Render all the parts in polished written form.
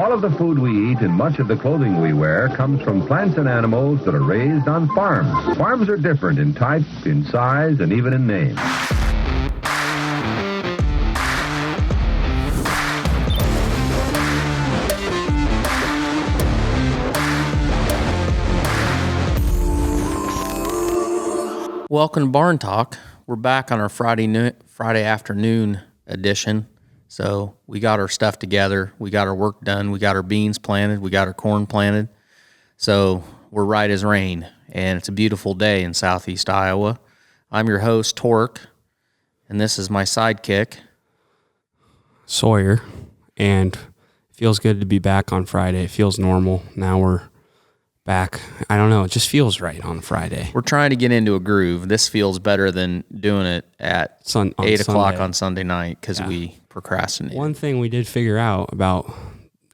All of the food we eat and much of the clothing we wear comes from plants and animals that are raised on farms. Farms are different in type, in size, and even in name. Welcome to Barn Talk. We're back on our Friday afternoon edition. So we got our stuff together. We got our work done. We got our beans planted. We got our corn planted. So we're right as rain, and it's a beautiful day in southeast Iowa. I'm your host, Tork, and this is my sidekick, Sawyer, and it feels good to be back on Friday. It feels normal. Now we're back. I don't know. It just feels right on Friday. We're trying to get into a groove. This feels better than doing it at 8 o'clock on Sunday night because we procrastinated. One thing we did figure out about,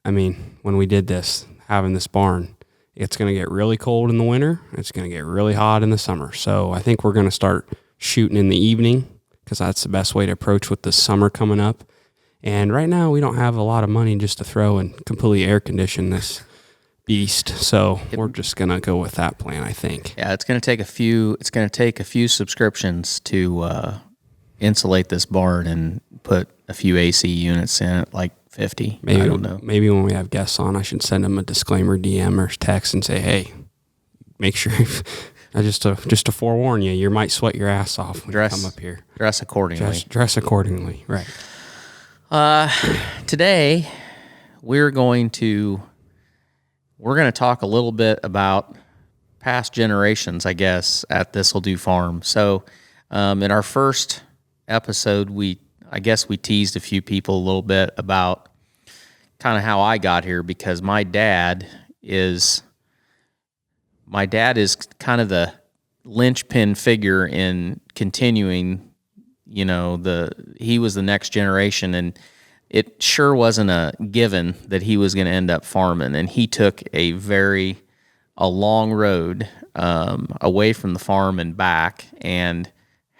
when we did this, having this barn, it's going to get really cold in the winter. It's going to get really hot in the summer. So I think we're going to start shooting in the evening because that's the best way to approach with the summer coming up. And right now we don't have a lot of money just to throw and completely air condition this beast, so we're just gonna go with that plan, I think. Yeah, it's gonna take a few subscriptions to insulate this barn and put a few AC units in it, like 50. Maybe, I don't know. Maybe when we have guests on, I should send them a disclaimer DM or text and say, hey, make sure just to forewarn you, you might sweat your ass off when you come up here. Dress accordingly. Dress accordingly, right. Today we're going to talk a little bit about past generations, I guess, at This'll Do Farm. So in our first episode, we teased a few people a little bit about kind of how I got here, because my dad is kind of the linchpin figure in continuing, he was the next generation, and it sure wasn't a given that he was going to end up farming, and he took a long road away from the farm and back, and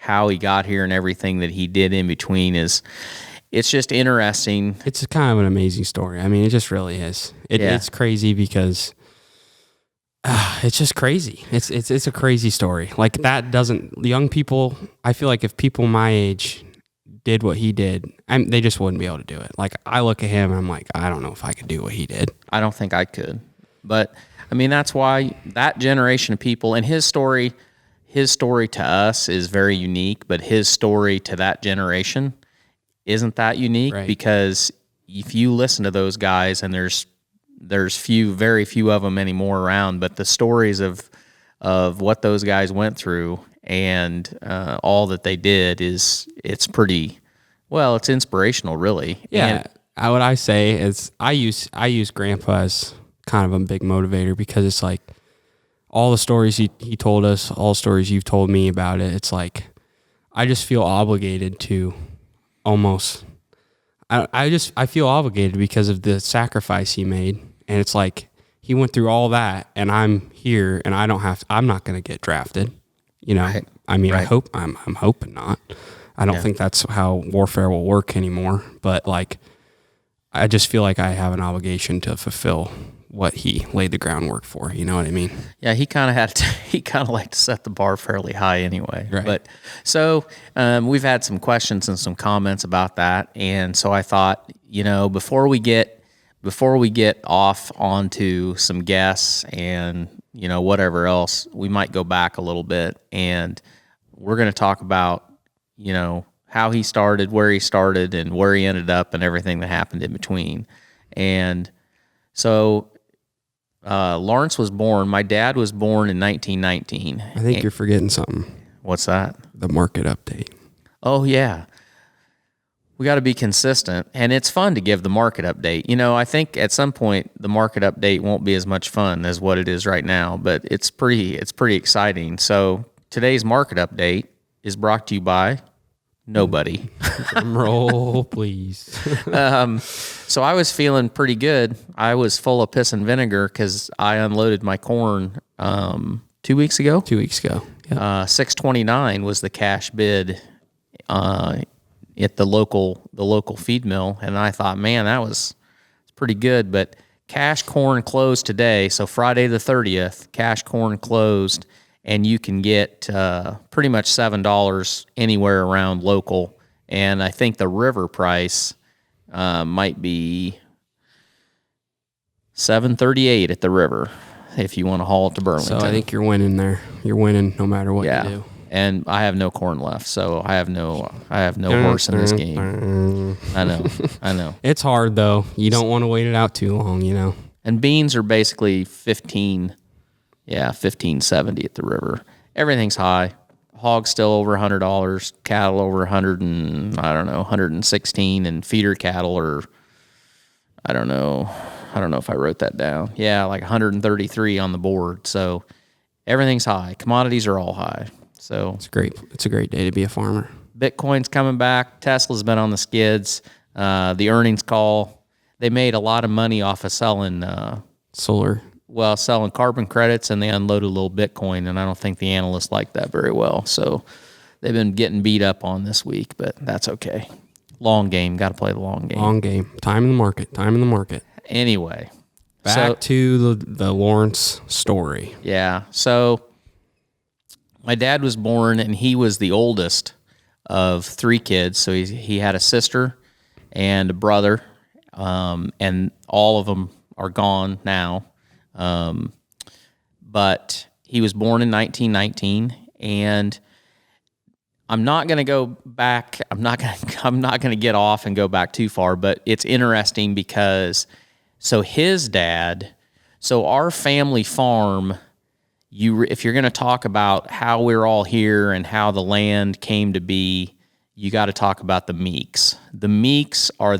how he got here and everything that he did in between it's just interesting. It's kind of an amazing story. It just really is. It's crazy because it's just crazy. It's a crazy story. Like young people, I feel like if people my age did what he did, they just wouldn't be able to do it. Like, I look at him and I'm like, I don't know if I could do what he did. I don't think I could. But that's why that generation of people, and his story to us is very unique, but his story to that generation isn't that unique, right? Because if you listen to those guys, and there's very few of them anymore around, but the stories of what those guys went through and all that they did it's inspirational, really. Yeah. And what I say is I use Grandpa as kind of a big motivator, because it's like all the stories he told us, all the stories you've told me about it. It's like, I just feel obligated to almost, I feel obligated because of the sacrifice he made. And it's like, he went through all that, and I'm here, and I'm not going to get drafted. Right. Right. I'm hoping not. I don't think that's how warfare will work anymore. But I just feel like I have an obligation to fulfill what he laid the groundwork for. You know what I mean? Yeah, he kind of liked to set the bar fairly high anyway. Right. But so we've had some questions and some comments about that, and so I thought, before we get off onto some guests and whatever else, we might go back a little bit, and we're going to talk about how he started, where he started, and where he ended up, and everything that happened in between. And so Lawrence was born. My dad was born in 1919. I think you're forgetting something. What's that? The market update. Oh, yeah. We got to be consistent, and it's fun to give the market update. I think at some point the market update won't be as much fun as what it is right now, but it's pretty exciting. So today's market update is brought to you by nobody. Drum roll, please. So I was feeling pretty good. I was full of piss and vinegar because I unloaded my corn 2 weeks ago. 2 weeks ago. Yep. $6.29 was the cash bid at the local feed mill, and I thought, man, it's pretty good. But Cash Corn closed today, so Friday the 30th, Cash Corn closed, and you can get pretty much $7 anywhere around local. And I think the river price might be $7.38 at the river if you want to haul it to Burlington. So I think you're winning there. You're winning no matter what you do. And I have no corn left, so I have no horse in this game. I know. It's hard though. You don't want to wait it out too long, you know. And beans are basically $15.70 at the river. Everything's high. Hogs still over $100, cattle over 116, and feeder cattle are, I don't know if I wrote that down. Yeah, like 133 on the board. So everything's high. Commodities are all high. So it's great. It's a great day to be a farmer. Bitcoin's coming back. Tesla's been on the skids. The earnings call, they made a lot of money off of selling solar. Well, selling carbon credits, and they unloaded a little Bitcoin, and I don't think the analysts like that very well. So they've been getting beat up on this week, but that's okay. Long game. Got to play the long game. Long game. Time in the market. Anyway. Back to the Lawrence story. Yeah. So my dad was born, and he was the oldest of 3 kids. So he had a sister and a brother, and all of them are gone now. But he was born in 1919, and I'm not going to go back. I'm not going to get off and go back too far, but it's interesting because his dad, our family farm, if you're going to talk about how we're all here and how the land came to be, you got to talk about the Meeks. The Meeks are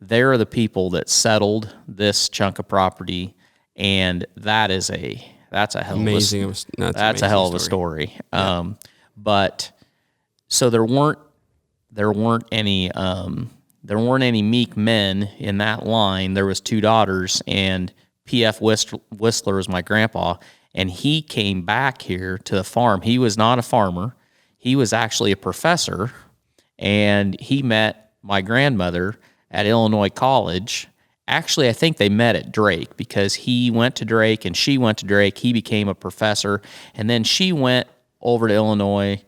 they're the people that settled this chunk of property, and that's a hell of a story. But so there weren't any Meek men in that line. There was 2 daughters, and P.F. Whistler was my grandpa, and he came back here to the farm. He was not a farmer. He was actually a professor, and he met my grandmother at Illinois College. Actually, I think they met at Drake because he went to Drake and she went to Drake. He became a professor, and then she went over to Illinois.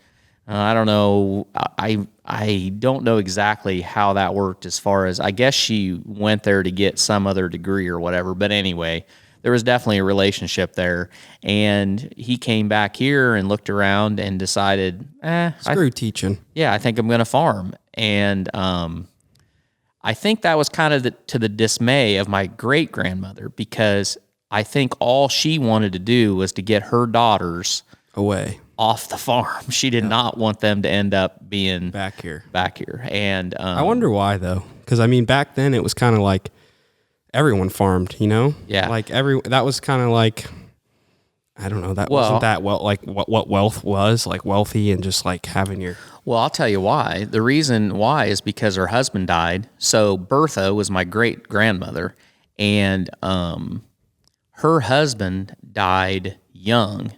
I don't know. I don't know exactly how that worked as far as, I guess she went there to get some other degree or whatever. But anyway, there was definitely a relationship there. And he came back here and looked around and decided, screw teaching. Yeah, I think I'm going to farm. And I think that was kind of to the dismay of my great-grandmother, because I think all she wanted to do was to get her daughters away off the farm. She did not want them to end up being back here. And I wonder why, though, because I mean, back then it was kind of like everyone farmed, you know? Yeah. Like that was kind of like, I don't know, wasn't that like what wealth was, like wealthy and just like having your. Well, I'll tell you why. The reason why is because her husband died. So Bertha was my great grandmother, and her husband died young,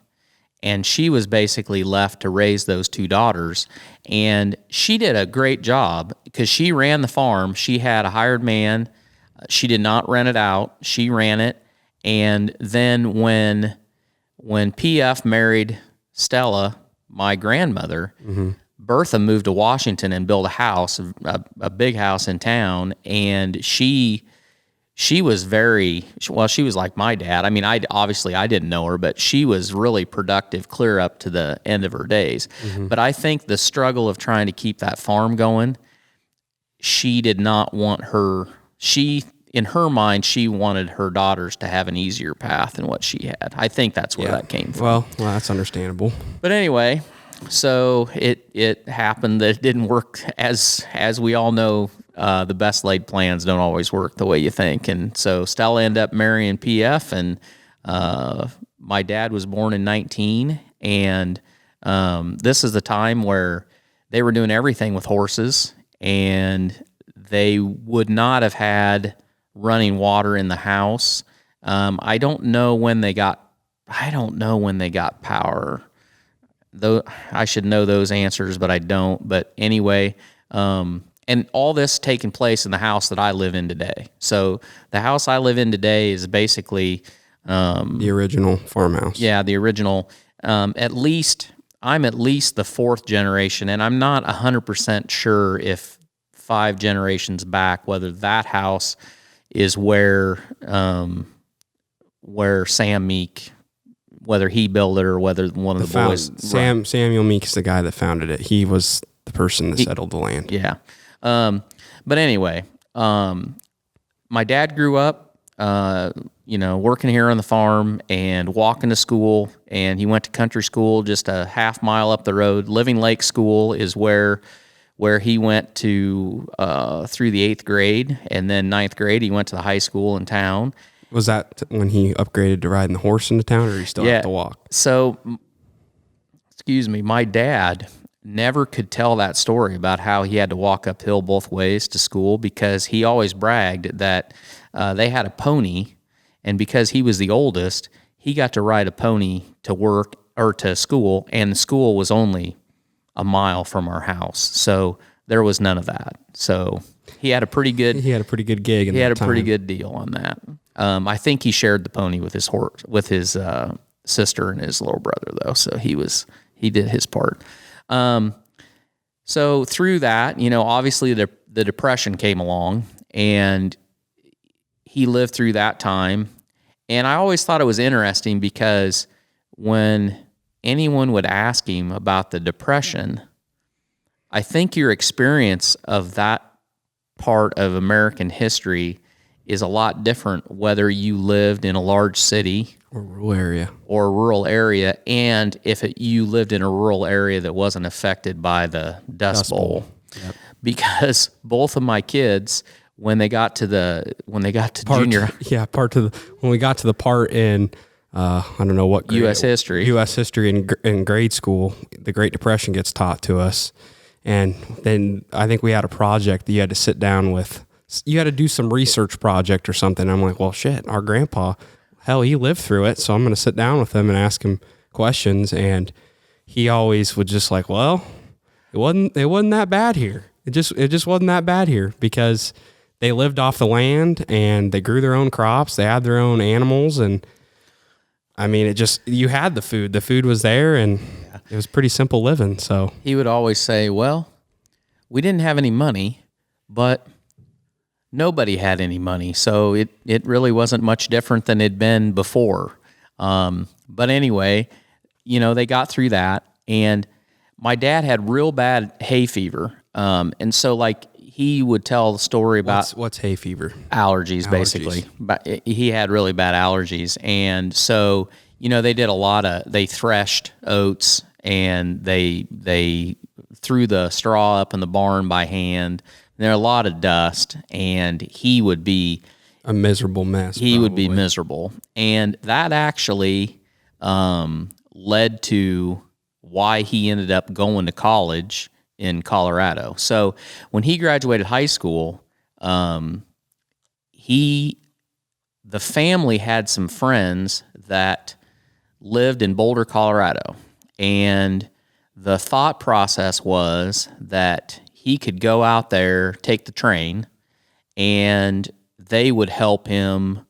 and she was basically left to raise those 2 daughters. And she did a great job because she ran the farm. She had a hired man. She did not rent it out. She ran it. And then when PF married Stella, my grandmother, Bertha moved to Washington and built a house, a big house in town, and she was she was like my dad. I mean, I didn't know her, but she was really productive clear up to the end of her days. But I think the struggle of trying to keep that farm going, she did not want in her mind, she wanted her daughters to have an easier path than what she had. I think that's where that came from. Well, that's understandable. But anyway, so it happened that it didn't work, as we all know. The best laid plans don't always work the way you think. And so Stella ended up marrying PF, and my dad was born in 19. And this is the time where they were doing everything with horses, and they would not have had running water in the house. I don't know when they got power. Though I should know those answers, but I don't. But anyway, and all this taking place in the house that I live in today. So the house I live in today is basically the original farmhouse. Yeah, the original. I'm at least the fourth generation, and I'm not 100% sure if 5 generations back whether that house is where Sam Meek, whether he built it or whether one of the boys. Samuel Meek is the guy that founded it. He was the person that settled the land. Yeah. But anyway, my dad grew up, working here on the farm and walking to school, and he went to country school just a half mile up the road. Living Lake School is where he went to through the 8th grade, and then 9th grade he went to the high school in town. Was that when he upgraded to riding the horse into town, or he still have to walk? So, my dad never could tell that story about how he had to walk uphill both ways to school, because he always bragged that they had a pony, and because he was the oldest, he got to ride a pony to work or to school, and the school was only a mile from our house. So there was none of that. So he had a pretty good gig. He had a pretty good deal on that. I think he shared the pony with his sister and his little brother, though. So he did his part. So through that, obviously the Depression came along, and he lived through that time. And I always thought it was interesting, because when anyone would ask him about the Depression, I think your experience of that part of American history is a lot different whether you lived in a large city or rural area, and if you lived in a rural area that wasn't affected by the Dust Bowl. Yep. Because both of my kids, when we got to when we got to the part in I don't know what grade, U.S. history in grade school, the Great Depression gets taught to us, and then I think we had a project that you had to sit down with. You had to do some research project or something. I'm like, well, shit, our grandpa, hell, he lived through it, so I'm going to sit down with him and ask him questions. And he always would just like, well, it wasn't that bad here. It just wasn't that bad here, because they lived off the land and they grew their own crops. They had their own animals, and I mean, you had the food. The food was there, and it was pretty simple living. So he would always say, well, we didn't have any money, but nobody had any money, so it really wasn't much different than it'd been before. But anyway, they got through that, and my dad had real bad hay fever, and so he would tell the story about what's hay fever? Allergies, basically. But he had really bad allergies, and so they threshed oats, and they threw the straw up in the barn by hand. There a lot of dust, and he would be a miserable mess. He would be miserable, and that actually led to why he ended up going to college in Colorado. So when he graduated high school, the family had some friends that lived in Boulder, Colorado, and the thought process was that he could go out there, take the train, and they would help him,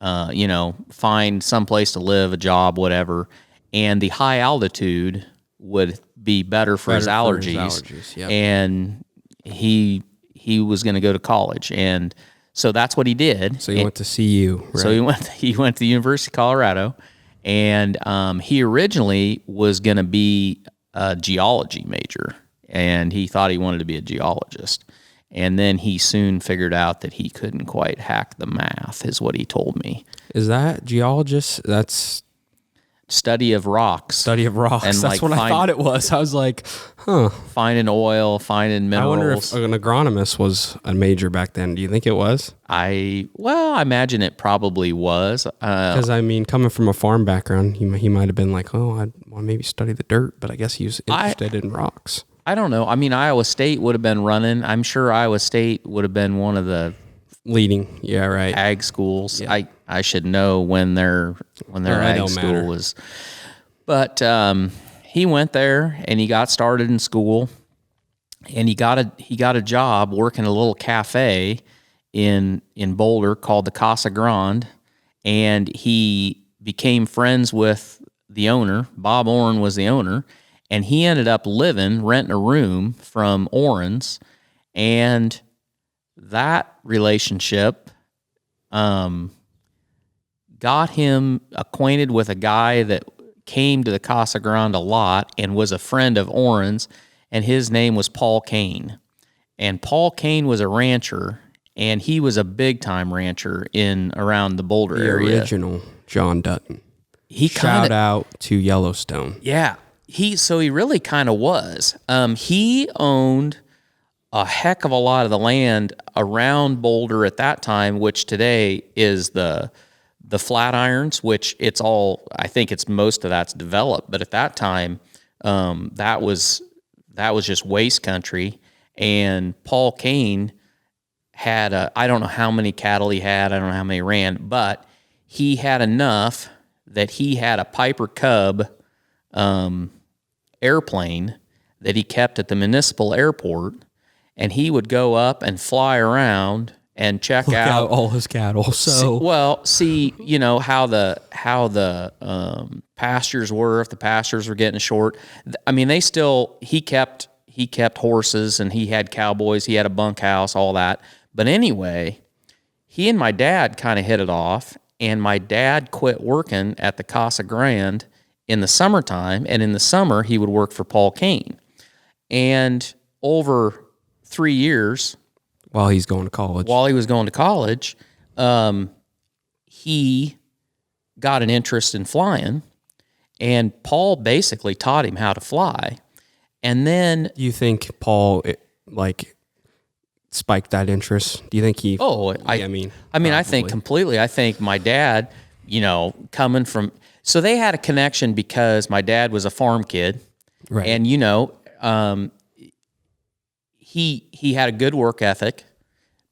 find some place to live, a job, whatever. And the high altitude would be better for his allergies. Yep. And he was going to go to college, and so that's what he did. So he went to CU. Right? So he went to the University of Colorado, and he originally was going to be a geology major. And he thought he wanted to be a geologist. And then he soon figured out that he couldn't quite hack the math, is what he told me. Is that geologist? That's study of rocks. And that's what I thought it was. I was like, finding oil, finding minerals. I wonder if an agronomist was a major back then. Do you think it was? I imagine it probably was. Because, coming from a farm background, he might have been like, oh, I want to maybe study the dirt, but I guess he was interested in rocks. I don't know. Iowa State would have been running. I'm sure Iowa State would have been one of the leading, ag schools. Yeah. I should know when their ag school was. But he went there and he got started in school. and he got a job working a little cafe in Boulder called the Casa Grande, and he became friends with the owner. Bob Oren was the owner, and he ended up renting a room from Oren's, and that relationship got him acquainted with a guy that came to the Casa Grande a lot and was a friend of Oren's, and his name was Paul Kane. And Paul Kane was a rancher, and he was a big-time rancher in around the Boulder area. The original John Dutton. Shout out to Yellowstone. Yeah. He really kind of was. He owned a heck of a lot of the land around Boulder at that time, which today is the Flatirons, which I think most of that's developed. But at that time, that was just waste country. And Paul Kane had I don't know how many cattle he had. I don't know how many ran, but he had enough that he had a Piper Cub airplane that he kept at the municipal airport, and he would go up and fly around and check out all his cattle. So see, how the pastures were, if the pastures were getting short. I mean, he kept horses, and he had cowboys, he had a bunkhouse, all that. But anyway, he and my dad kind of hit it off, and my dad quit working at the Casa Grande in the summertime, and in the summer he would work for Paul Kane. And over 3 years, while he was going to college, he got an interest in flying, and Paul basically taught him how to fly. And then, do you think Paul spiked that interest? Do you think he? I think completely. I think my dad, coming from, so they had a connection because my dad was a farm kid, right? And he had a good work ethic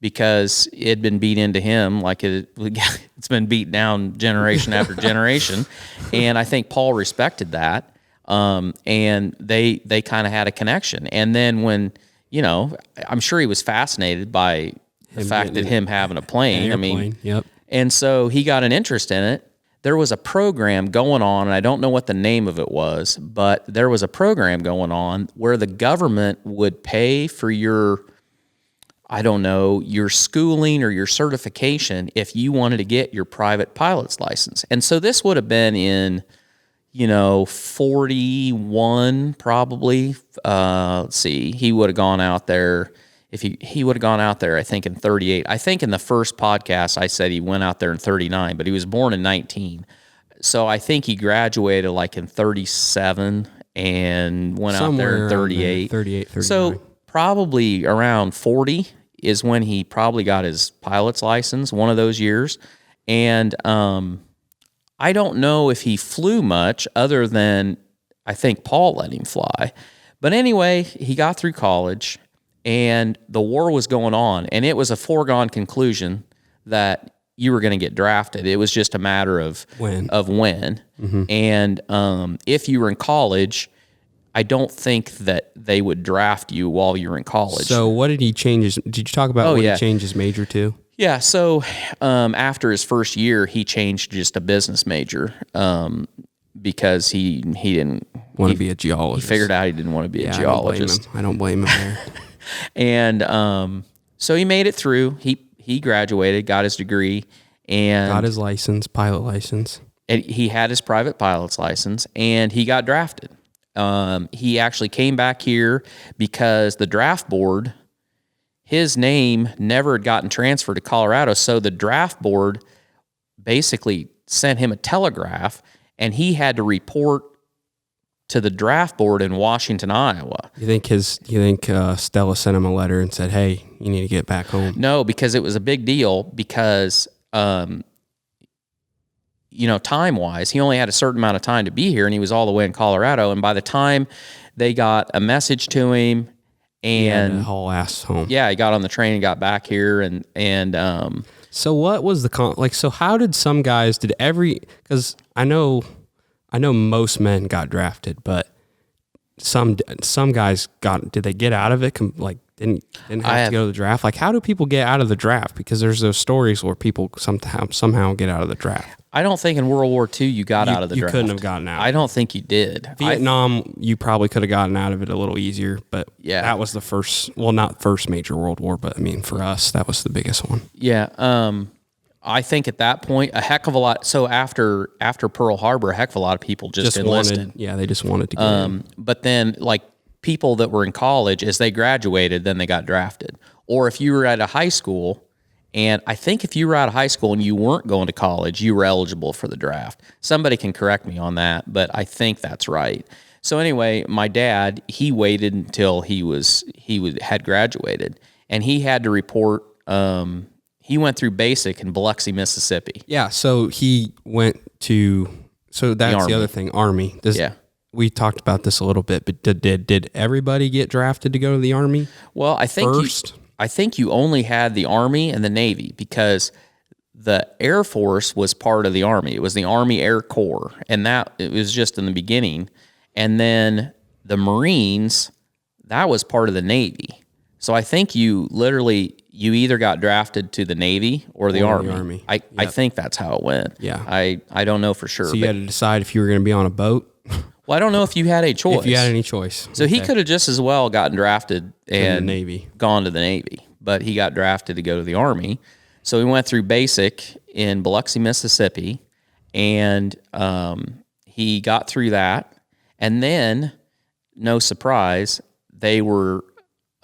because it had been beat into him like it's been beat down generation after generation, and I think Paul respected that. And they kind of had a connection. And then when, I'm sure he was fascinated by the fact that him having a plane. Yep. And so he got an interest in it. There was a program going on, and I don't know what the name of it was, but there was a program going on where the government would pay for your schooling or your certification if you wanted to get your private pilot's license. And so this would have been in 41 probably. Let's see, he would have gone out there. If he would have gone out there, I think in 38. I think in the first podcast I said he went out there in 39, but he was born in 19. So I think he graduated like in 37 and went somewhere out there in 38. 38, 39. So probably around 40 is when he probably got his pilot's license, one of those years. And I don't know if he flew much other than I think Paul let him fly. But anyway, he got through college, and the war was going on, and it was a foregone conclusion that you were going to get drafted. It was just a matter of when. Mm-hmm. And if you were in college, I don't think that they would draft you while you're in college. So what did he change? Did you talk about he changed his major to? Yeah, so after his first year, he changed just a business major because he didn't want to be a geologist. He figured out he didn't want to be a geologist. I don't blame him there. And so he made it through. He graduated, got his degree, and got his license, pilot license. And he had his private pilot's license, and he got drafted. He actually came back here because the draft board, his name never had gotten transferred to Colorado, so the draft board basically sent him a telegraph, and he had to report to the draft board in Washington, Iowa. You think Stella sent him a letter and said, "Hey, you need to get back home"? No, because it was a big deal because time-wise, he only had a certain amount of time to be here, and he was all the way in Colorado, and by the time they got a message to him, and haul ass home. Yeah, he got on the train and got back here, and so what was the so how did some guys because I know most men got drafted, but some guys did they get out of it? Didn't have to go to the draft? Like, how do people get out of the draft? Because there's those stories where people somehow get out of the draft. I don't think in World War II you got out of the draft. You couldn't have gotten out. I don't think you did. Vietnam, you probably could have gotten out of it a little easier, but yeah, that was the first, well, not first major world war, but I mean, for us, that was the biggest one. Yeah. I think at that point, a heck of a lot. So after Pearl Harbor, a heck of a lot of people just enlisted. They just wanted to get in. But then, like, people that were in college, as they graduated, then they got drafted. Or if you were at a high school, and I think if you were out of high school and you weren't going to college, you were eligible for the draft. Somebody can correct me on that, but I think that's right. So anyway, my dad, he waited until he had graduated, and he had to report. He went through basic in Biloxi, Mississippi. Yeah, so he went to. So that's the other thing, Army. We talked about this a little bit, but did everybody get drafted to go to the Army? Well, I think you only had the Army and the Navy, because the Air Force was part of the Army. It was the Army Air Corps, and that it was just in the beginning. And then the Marines, that was part of the Navy. So I think you either got drafted to the Navy or the Army. I think that's how it went. Yeah. I don't know for sure. So you had to decide if you were going to be on a boat? Well, I don't know if you had a choice. If you had any choice. So he could have just as well gotten drafted and the Navy. Gone to the Navy, but he got drafted to go to the Army. So he went through basic in Biloxi, Mississippi, and he got through that. And then, no surprise, they were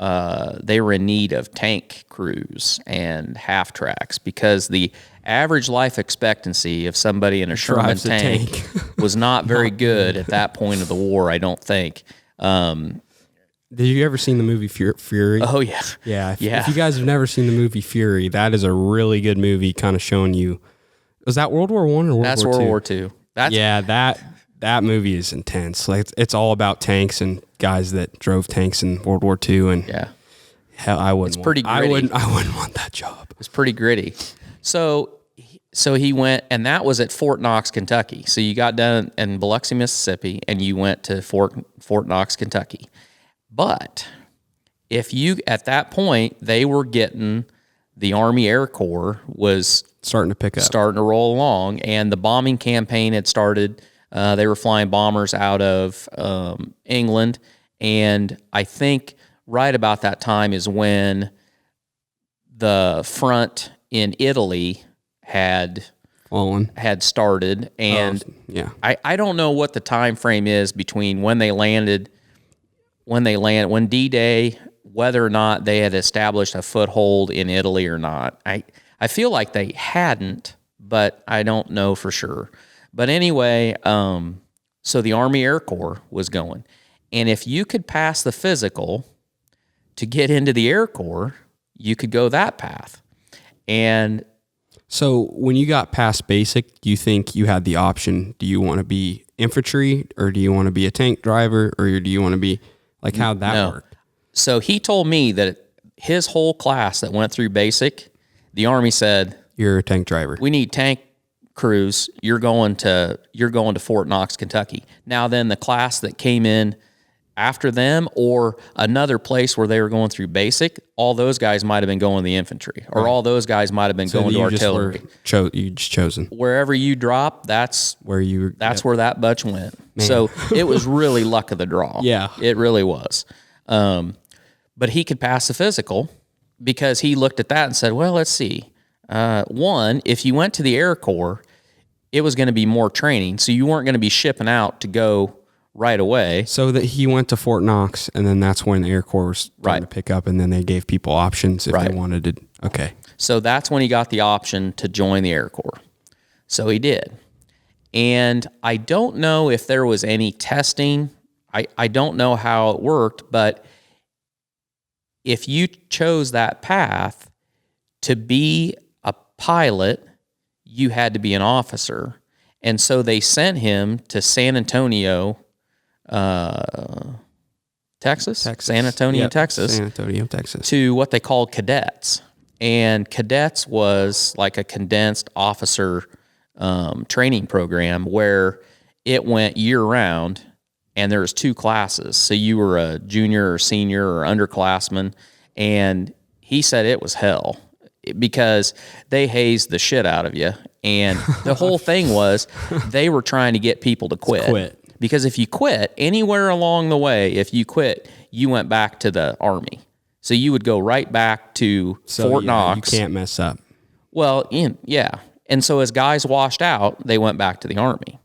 in need of tank crews and half tracks, because the average life expectancy of somebody in a Sherman tank was not very good at that point of the war, I don't think. Did you ever seen the movie Fury? Oh, yeah. Yeah. If you guys have never seen the movie Fury, that is a really good movie, kind of showing you. Was that World War I or World War II? That's World War II. That movie is intense. Like, it's all about tanks and guys that drove tanks in World War II. And yeah, hell, I wouldn't. It's pretty gritty. I wouldn't want that job. It's pretty gritty. So he went, and that was at Fort Knox, Kentucky. So you got done in Biloxi, Mississippi, and you went to Fort Knox, Kentucky. But if you, at that point, they were getting, the Army Air Corps was starting to roll along, and the bombing campaign had started. They were flying bombers out of England, and I think right about that time is when the front in Italy had started, and I don't know what the time frame is between when D-Day, whether or not they had established a foothold in Italy or not. I feel like they hadn't, but I don't know for sure. But anyway, so the Army Air Corps was going, and if you could pass the physical to get into the Air Corps, you could go that path. And so when you got past basic, do you think you had the option? Do you want to be infantry, or do you want to be a tank driver, or do you want to be, like, how'd that work? So he told me that his whole class that went through basic, the Army said, "You're a tank driver. We need tank crews. You're going to Fort Knox, Kentucky." Now then, the class that came in after them, or another place where they were going through basic, all those guys might have been going to the infantry, or all those guys might have been going to artillery. You just chosen. Wherever you drop, that's where that bunch went. Man. So it was really luck of the draw. Yeah. It really was. But he could pass the physical, because he looked at that and said, well, let's see. One, if you went to the Air Corps, it was going to be more training, so you weren't going to be shipping out to go right away. So that he went to Fort Knox, and then that's when the Air Corps was starting to pick up, and then they gave people options if they wanted to. Okay. So that's when he got the option to join the Air Corps. So he did. And I don't know if there was any testing. I don't know how it worked, but if you chose that path to be a pilot, you had to be an officer. And so they sent him to San Antonio, Texas? San Antonio, Texas. San Antonio, Texas. To what they called cadets. And cadets was like a condensed officer training program where it went year round. and there was 2 classes. So you were a junior or senior or underclassman, and he said it was hell because they hazed the shit out of you. And the whole thing was they were trying to get people to quit. Because if you quit anywhere along the way, if you quit, you went back to the Army. So you would go right back to Fort Knox. You can't mess up. Well, yeah. And so as guys washed out, they went back to the Army.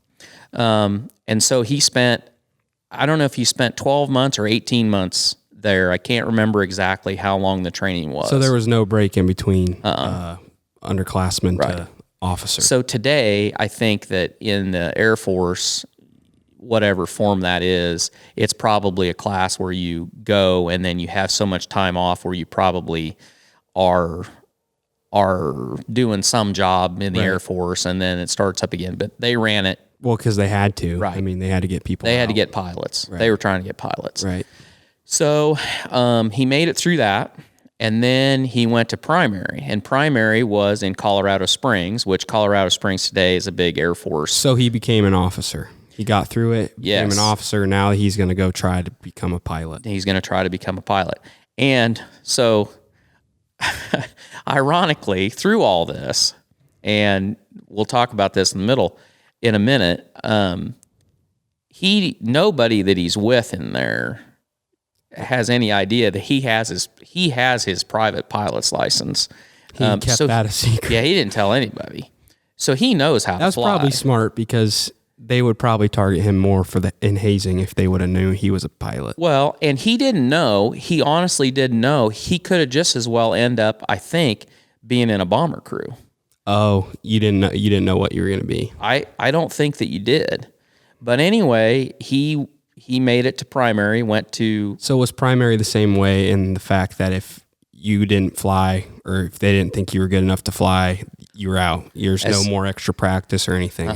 And so he spent, I don't know if he spent 12 months or 18 months there. I can't remember exactly how long the training was. So there was no break in between underclassmen to officer. So today, I think that in the Air Force, whatever form that is, it's probably a class where you go and then you have so much time off where you probably are doing some job in the Air Force, and then it starts up again. But they ran it. Well, because they had to. Right. I mean, they had to get people They out. had to get pilots. Right. They were trying to get pilots. Right. So he made it through that, and then he went to primary. And primary was in Colorado Springs, which Colorado Springs today is a big Air Force. So he became an officer. He got through it, became Yes. an officer. Now he's going to go try to become a pilot. He's going to try to become a pilot. And so, ironically, through all this, and we'll talk about this in a minute, nobody that he's with in there has any idea that he has his private pilot's license. He kept that a secret. Yeah, he didn't tell anybody. So he knows how to That's fly. probably smart because they would probably target him more in hazing if they would have knew he was a pilot. Well, and he didn't know. He honestly didn't know. He could have just as well end up, I think, being in a bomber crew. Oh, you didn't know what you were going to be. I don't think that you did. But anyway, he made it to primary, went to... So was primary the same way in the fact that if you didn't fly or if they didn't think you were good enough to fly, you were out. There's no more extra practice or anything.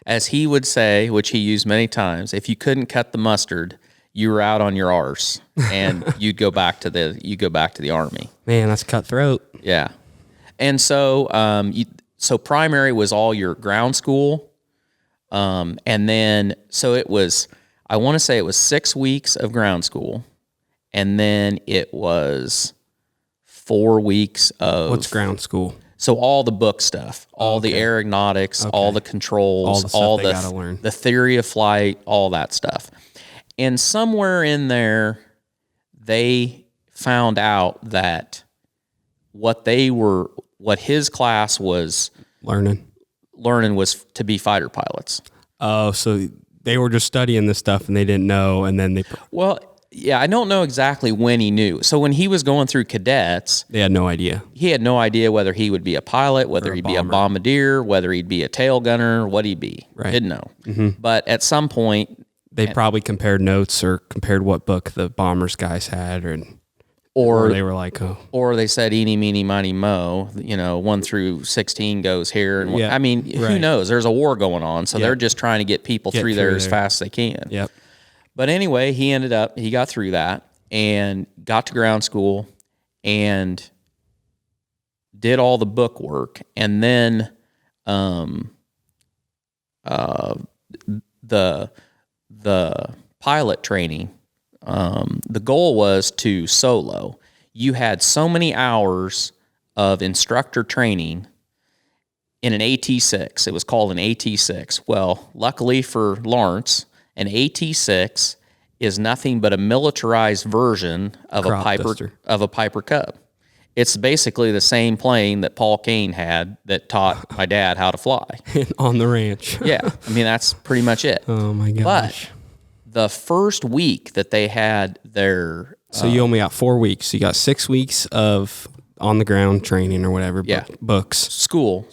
As he would say, which he used many times, if you couldn't cut the mustard, you were out on your arse, and you'd go back to the Army. Man, that's cutthroat. Yeah, and so so primary was all your ground school, and then so it was. I want to say it was 6 weeks of ground school, and then it was 4 weeks of What's ground school? So all the book stuff, all the aeronautics, all the controls, all the stuff they gotta learn. The theory of flight, all that stuff. And somewhere in there, they found out that what his class was learning was to be fighter pilots. Oh, so they were just studying this stuff and they didn't know, and then they... Well, yeah, I don't know exactly when he knew. So when he was going through cadets... They had no idea. He had no idea whether he would be a pilot, whether he'd be a bombardier, whether he'd be a tail gunner, what he'd be. Right. Didn't know. But at some point... They probably compared notes or compared what book the bombers guys had, or they were like, oh. Or they said, eeny, meeny, miny, mo, 1 through 16 goes here. And Yeah, I mean, who knows? There's a war going on. So Yep. they're just trying to get people through there as fast as they can. Yep. But anyway, he got through that and got to ground school and did all the book work. And then the pilot training, the goal was to solo. You had so many hours of instructor training in an AT-6. It was called an AT-6. Well, luckily for Lawrence, an AT-6 is nothing but a militarized version of a Piper Cub. It's basically the same plane that Paul Kane had that taught my dad how to fly. On the ranch. Yeah, I mean, that's pretty much it. Oh, my gosh. But the first week that they had their... So you only got 4 weeks. You got 6 weeks of on-the-ground training or whatever, books. School.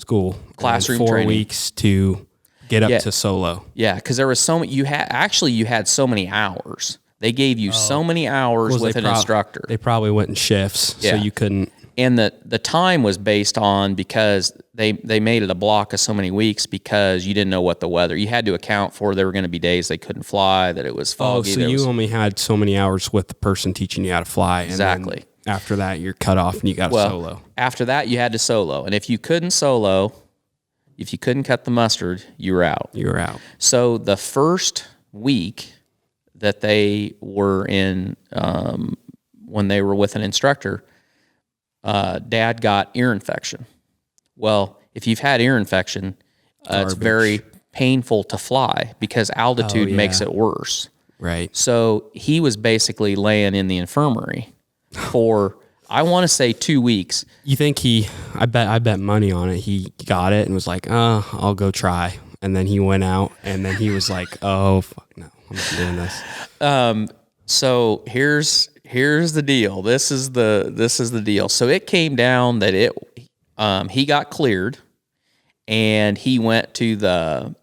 Classroom and 4 training. weeks to get up to solo. Yeah, because there was so many... You had so many hours. They gave you so many hours with an instructor. They probably went in shifts, so you couldn't... And the time was based on, because they made it a block of so many weeks because you didn't know what the weather. You had to account for there were going to be days they couldn't fly, that it was foggy. Oh, so you only had so many hours with the person teaching you how to fly. Exactly. And then after that, you're cut off and you got to solo. After that, you had to solo. And if you couldn't solo, if you couldn't cut the mustard, you were out. You were out. So the first week that they were in when they were with an instructor. Dad got ear infection. Well, if you've had ear infection, it's very painful to fly because altitude makes it worse. Right. So he was basically laying in the infirmary for, I want to say 2 weeks. You think I bet money on it. He got it and was like, I'll go try. And then he went out and then he was like, oh, fuck no, I'm not doing this. So here's the deal. This is the deal. So it came down that he got cleared and he went to the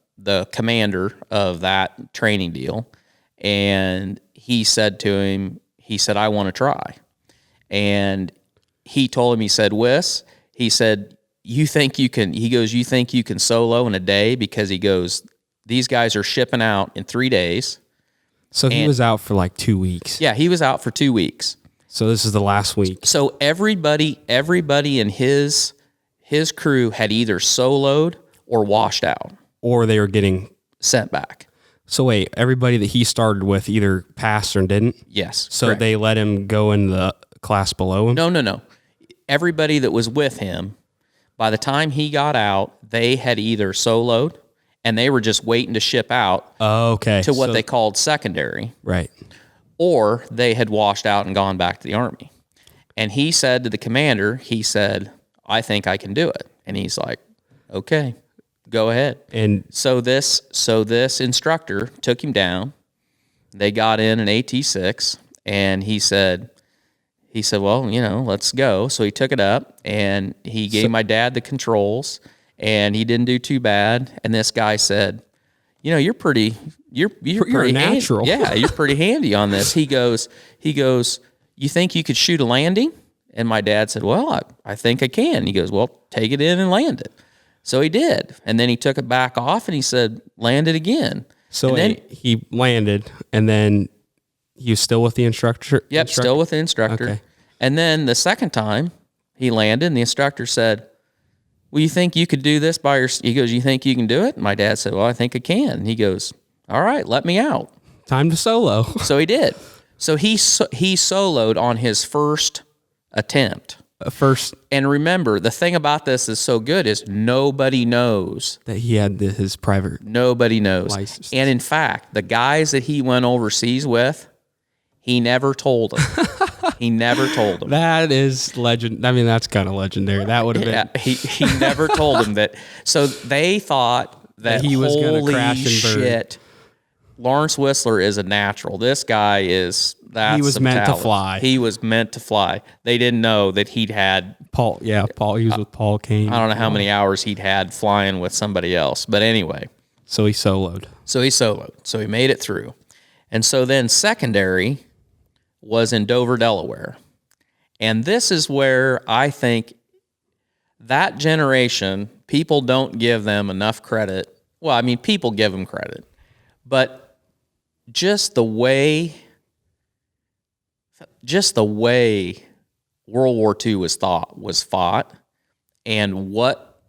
commander of that training deal. And he said to him, I want to try. And he told him, he said, Wiss, he said, you think you can solo in a day? Because he goes, these guys are shipping out in 3 days. So he was out for like 2 weeks. Yeah, he was out for 2 weeks. So this is the last week. So everybody in his crew had either soloed or washed out. Or they were getting sent back. So wait, everybody that he started with either passed or didn't? Yes. So correct. they let him go in the class below him? No. Everybody that was with him, by the time he got out, they had either soloed and they were just waiting to ship out to what they called secondary. Right. Or they had washed out and gone back to the Army. And he said to the commander, he said, I think I can do it. And he's like, okay. Go ahead. And so this instructor took him down. They got in an AT-6, and he said, well, let's go. So he took it up, and he gave my dad the controls, and he didn't do too bad. And this guy said, you're pretty natural. Yeah, you're pretty handy on this. He goes, you think you could shoot a landing? And my dad said, well, I think I can. He goes, well, take it in and land it. So he did. And then he took it back off and he said, land it again. So then he landed and then he was still with the instructor? Yep, still with the instructor. Okay. And then the second time he landed and the instructor said, well, you think you could do this by yourself? He goes, you think you can do it? And my dad said, well, I think I can. And he goes, all right, let me out. Time to solo. So he did. So he soloed on his first attempt. And remember, the thing about this is so good is nobody knows that he had his private. Nobody knows. License. And in fact, the guys that he went overseas with, he never told them. He never told them. That is legend. I mean, that's kind of legendary. That would have been. He never told them that. So they thought that he was going to crash and burn. Shit, Lawrence Whistler is a natural. This guy is. He was meant to fly. He was meant to fly. They didn't know that he'd had Paul. Yeah, Paul. He was with Paul Kane. I don't know how many hours he'd had flying with somebody else, but anyway. So he soloed. So he made it through, and so then secondary was in Dover, Delaware, and this is where I think that generation people don't give them enough credit. Well, I mean, people give them credit, but just the way World War II was fought, and what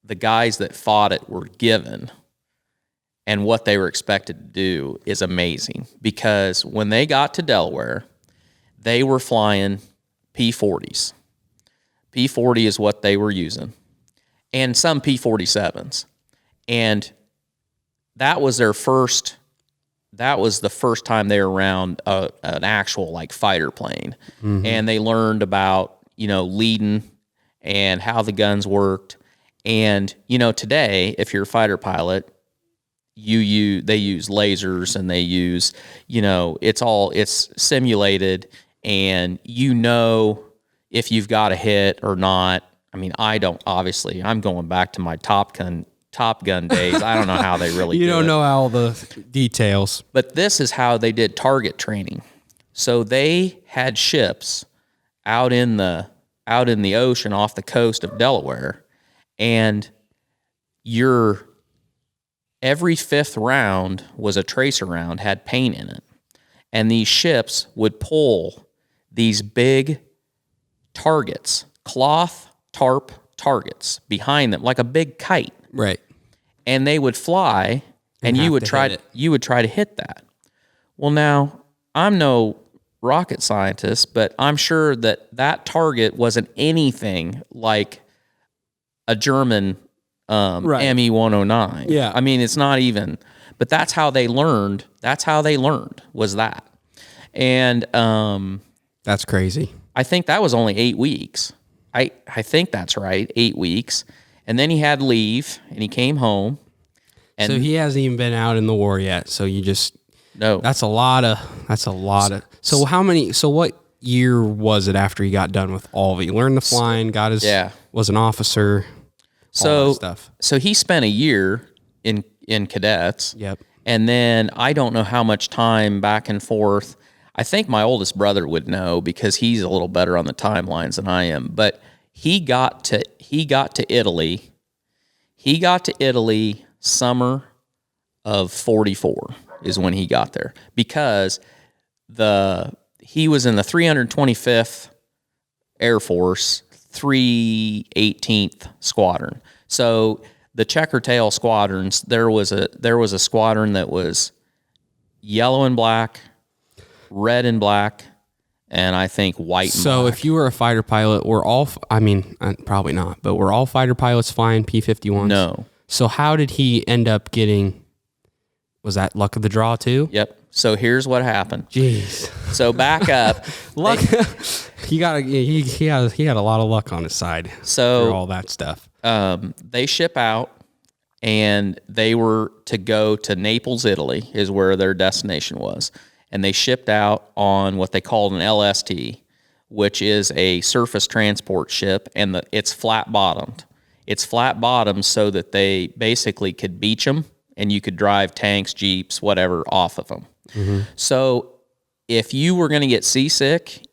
the guys that fought it were given, and what they were expected to do is amazing. Because when they got to Delaware, they were flying P-40s. P-40 is what they were using, and some P-47s, and that was the first time they were around an actual like fighter plane. Mm-hmm. And they learned about, leading and how the guns worked. And, today, if you're a fighter pilot, they use lasers and they use, it's simulated and if you've got a hit or not. I mean, obviously I'm going back to my Top Gun days. I don't know how they really you don't know all the details. But this is how they did target training. So they had ships out in the ocean off the coast of Delaware, and every fifth round was a tracer round, had paint in it. And these ships would pull these big targets, cloth tarp targets behind them, like a big kite. Right. And they would fly, and you would try to hit that. Well, now, I'm no rocket scientist, but I'm sure that target wasn't anything like a German ME-109. Yeah. I mean, it's not even, but that's how they learned. That's how they learned, was that. And that's crazy. I think that was only 8 weeks. I think that's right, 8 weeks. And then he had leave, and he came home. And so he hasn't even been out in the war yet. So you just no. That's a lot of. So how many? So what year was it after he got done with all of it? He learned the flying, got his. Yeah. Was an officer. All that stuff. So he spent a year in cadets. Yep. And then I don't know how much time back and forth. I think my oldest brother would know because he's a little better on the timelines than I am. But he got to Italy. He got to Italy summer of 44 is when he got there, because he was in the 325th Air Force, 318th Squadron. So the checker tail squadrons, there was a squadron that was yellow and black, red and black, and I think white and so black. If you were a fighter pilot, probably not, but were all fighter pilots flying P-51s? No. So how did he end up getting, was that luck of the draw too? Yep. So here's what happened. Jeez. So back up. Luck. He had a lot of luck on his side. So through all that stuff. They ship out, and they were to go to Naples, Italy, is where their destination was. And they shipped out on what they called an LST, which is a surface transport ship, and it's flat bottomed. It's flat bottomed so that they basically could beach them, and you could drive tanks, jeeps, whatever off of them. Mm-hmm. So if you were going to get seasick,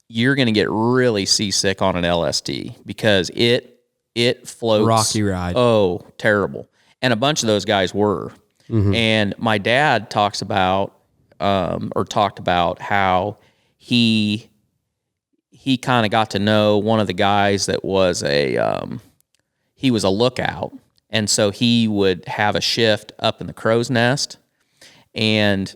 you're going to get really seasick on an LST because it floats. Rocky ride. Oh, terrible. And a bunch of those guys were. Mm-hmm. And my dad talked about how he kind of got to know one of the guys that was he was a lookout. And so he would have a shift up in the crow's nest. And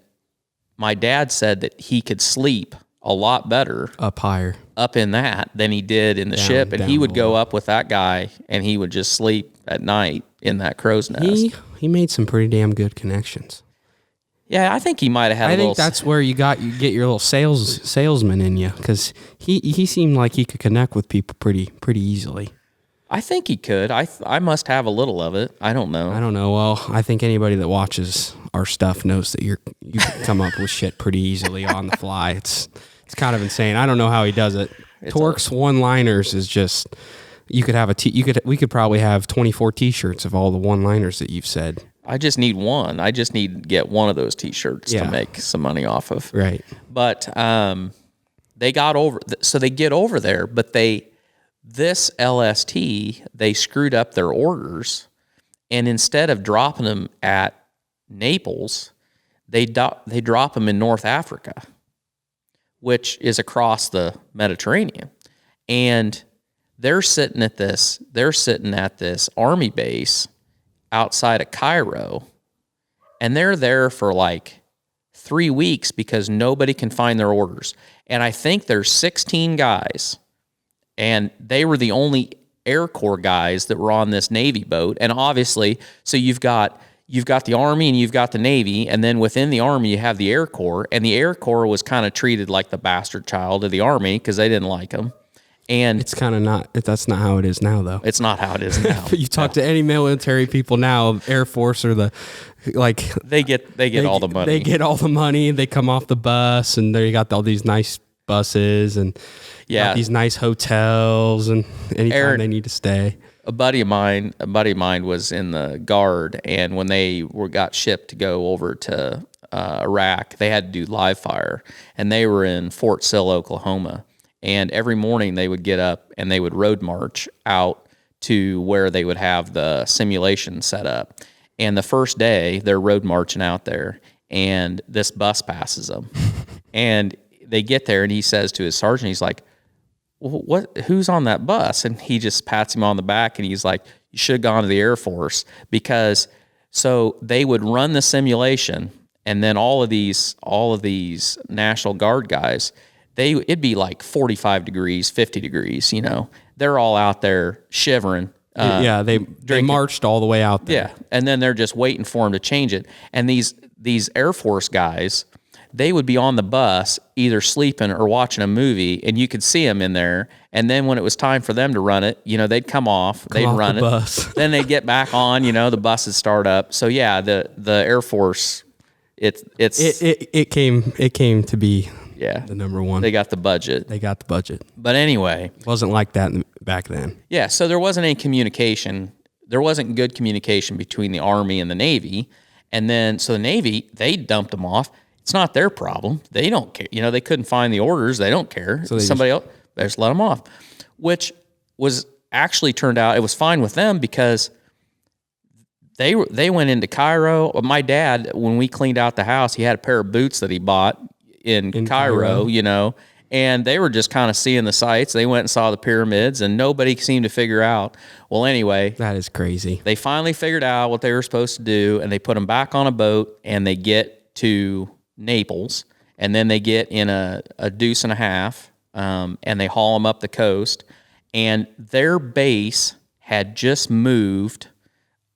my dad said that he could sleep a lot better up higher up in that than he did in the ship. And he would go up with that guy, and he would just sleep at night in that crow's nest. He made some pretty damn good connections. Yeah, I think he might have had. I think that's where you get your little salesman in you, because he seemed like he could connect with people pretty easily. I think he could. I must have a little of it. I don't know. Well, I think anybody that watches our stuff knows that you can come up with shit pretty easily on the fly. It's kind of insane. I don't know how he does it. Tork's one-liners is just, we could probably have 24 t-shirts of all the one-liners that you've said. I just need one. I just need to get one of those t-shirts to make some money off of. Right. But they got over, so they get over there, but this LST, they screwed up their orders, and instead of dropping them at Naples, they drop them in North Africa, which is across the Mediterranean. And they're sitting at this army base outside of Cairo, and they're there for like 3 weeks because nobody can find their orders. And I think there's 16 guys, and they were the only Air Corps guys that were on this Navy boat. And obviously, so you've got the Army and you've got the Navy, and then within the Army you have the Air Corps, and the Air Corps was kind of treated like the bastard child of the Army because they didn't like them. And it's kind of not. That's not how it is now, though. It's not how it is now. You talk to any military people now, Air Force or they get all the money. They get all the money. They come off the bus, and there you got all these nice buses and these nice hotels, and anytime they need to stay. A buddy of mine was in the Guard, and when they got shipped to go over to Iraq, they had to do live fire, and they were in Fort Sill, Oklahoma. And every morning they would get up and they would road march out to where they would have the simulation set up. And the first day they're road marching out there, and this bus passes them. And they get there, and he says to his sergeant, he's like, who's on that bus? And he just pats him on the back, and he's like, you should have gone to the Air Force, because so they would run the simulation, and then all of these National Guard guys, it'd be like 45 degrees, 50 degrees, they're all out there shivering. They marched all the way out there. Yeah, and then they're just waiting for them to change it. And these Air Force guys, they would be on the bus either sleeping or watching a movie, and you could see them in there. And then when it was time for them to run it, they'd come off run the bus. Then they'd get back on, the bus would start up. So yeah, the Air Force, it came to be the number one. They got the budget. But anyway, it wasn't like that back then. Yeah, so there wasn't any communication. There wasn't good communication between the Army and the Navy. And then, so the Navy, they dumped them off. It's not their problem. They don't care. They couldn't find the orders. They don't care. So somebody else, they just let them off, which was actually turned out, it was fine with them because they went into Cairo. My dad, when we cleaned out the house, he had a pair of boots that he bought in Cairo, and they were just kind of seeing the sights. They went and saw the pyramids, and nobody seemed to figure out. Well, anyway. That is crazy. They finally figured out what they were supposed to do, and they put them back on a boat, and they get to Naples, and then they get in a deuce and a half, and they haul them up the coast, and their base had just moved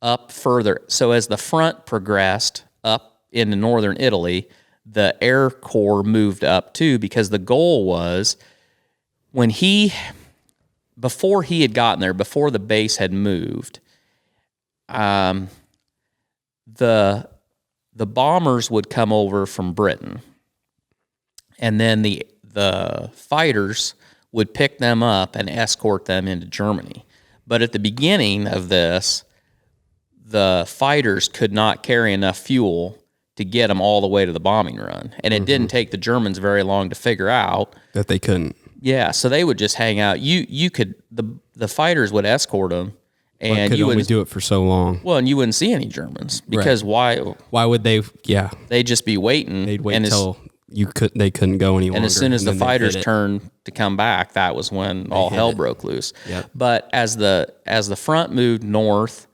up further. So as the front progressed up into northern Italy, the Air Corps moved up too, because the goal was before he had gotten there, before the base had moved, the bombers would come over from Britain, and then the fighters would pick them up and escort them into Germany. But at the beginning of this, the fighters could not carry enough fuel to get them all the way to the bombing run. And it didn't take the Germans very long to figure out that they couldn't. Yeah, so they would just hang out. You could, the fighters would escort them, and you would do it for so long. Well, and you wouldn't see any Germans because why would they? Yeah, they'd just be waiting. They'd wait until they couldn't go any longer. And as soon as the fighters turned to come back, that was when all hell broke loose. Yep. But as the front moved north,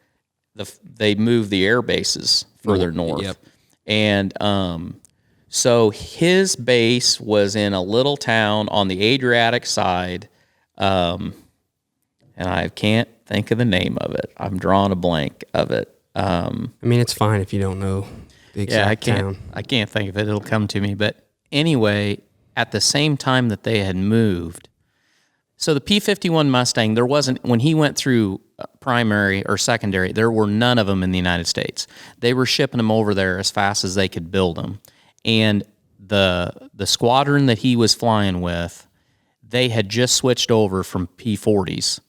they moved the air bases further north. Yep. And so his base was in a little town on the Adriatic side, and I can't think of the name of it. I'm drawing a blank of it. I mean, it's fine if you don't know the exact town. I can't think of it. It'll come to me. But anyway, at the same time that they had moved, so the P-51 Mustang, there wasn't, when he went through primary or secondary, there were none of them in the United States. They were shipping them over there as fast as they could build them. And the squadron that he was flying with, they had just switched over from P-40s.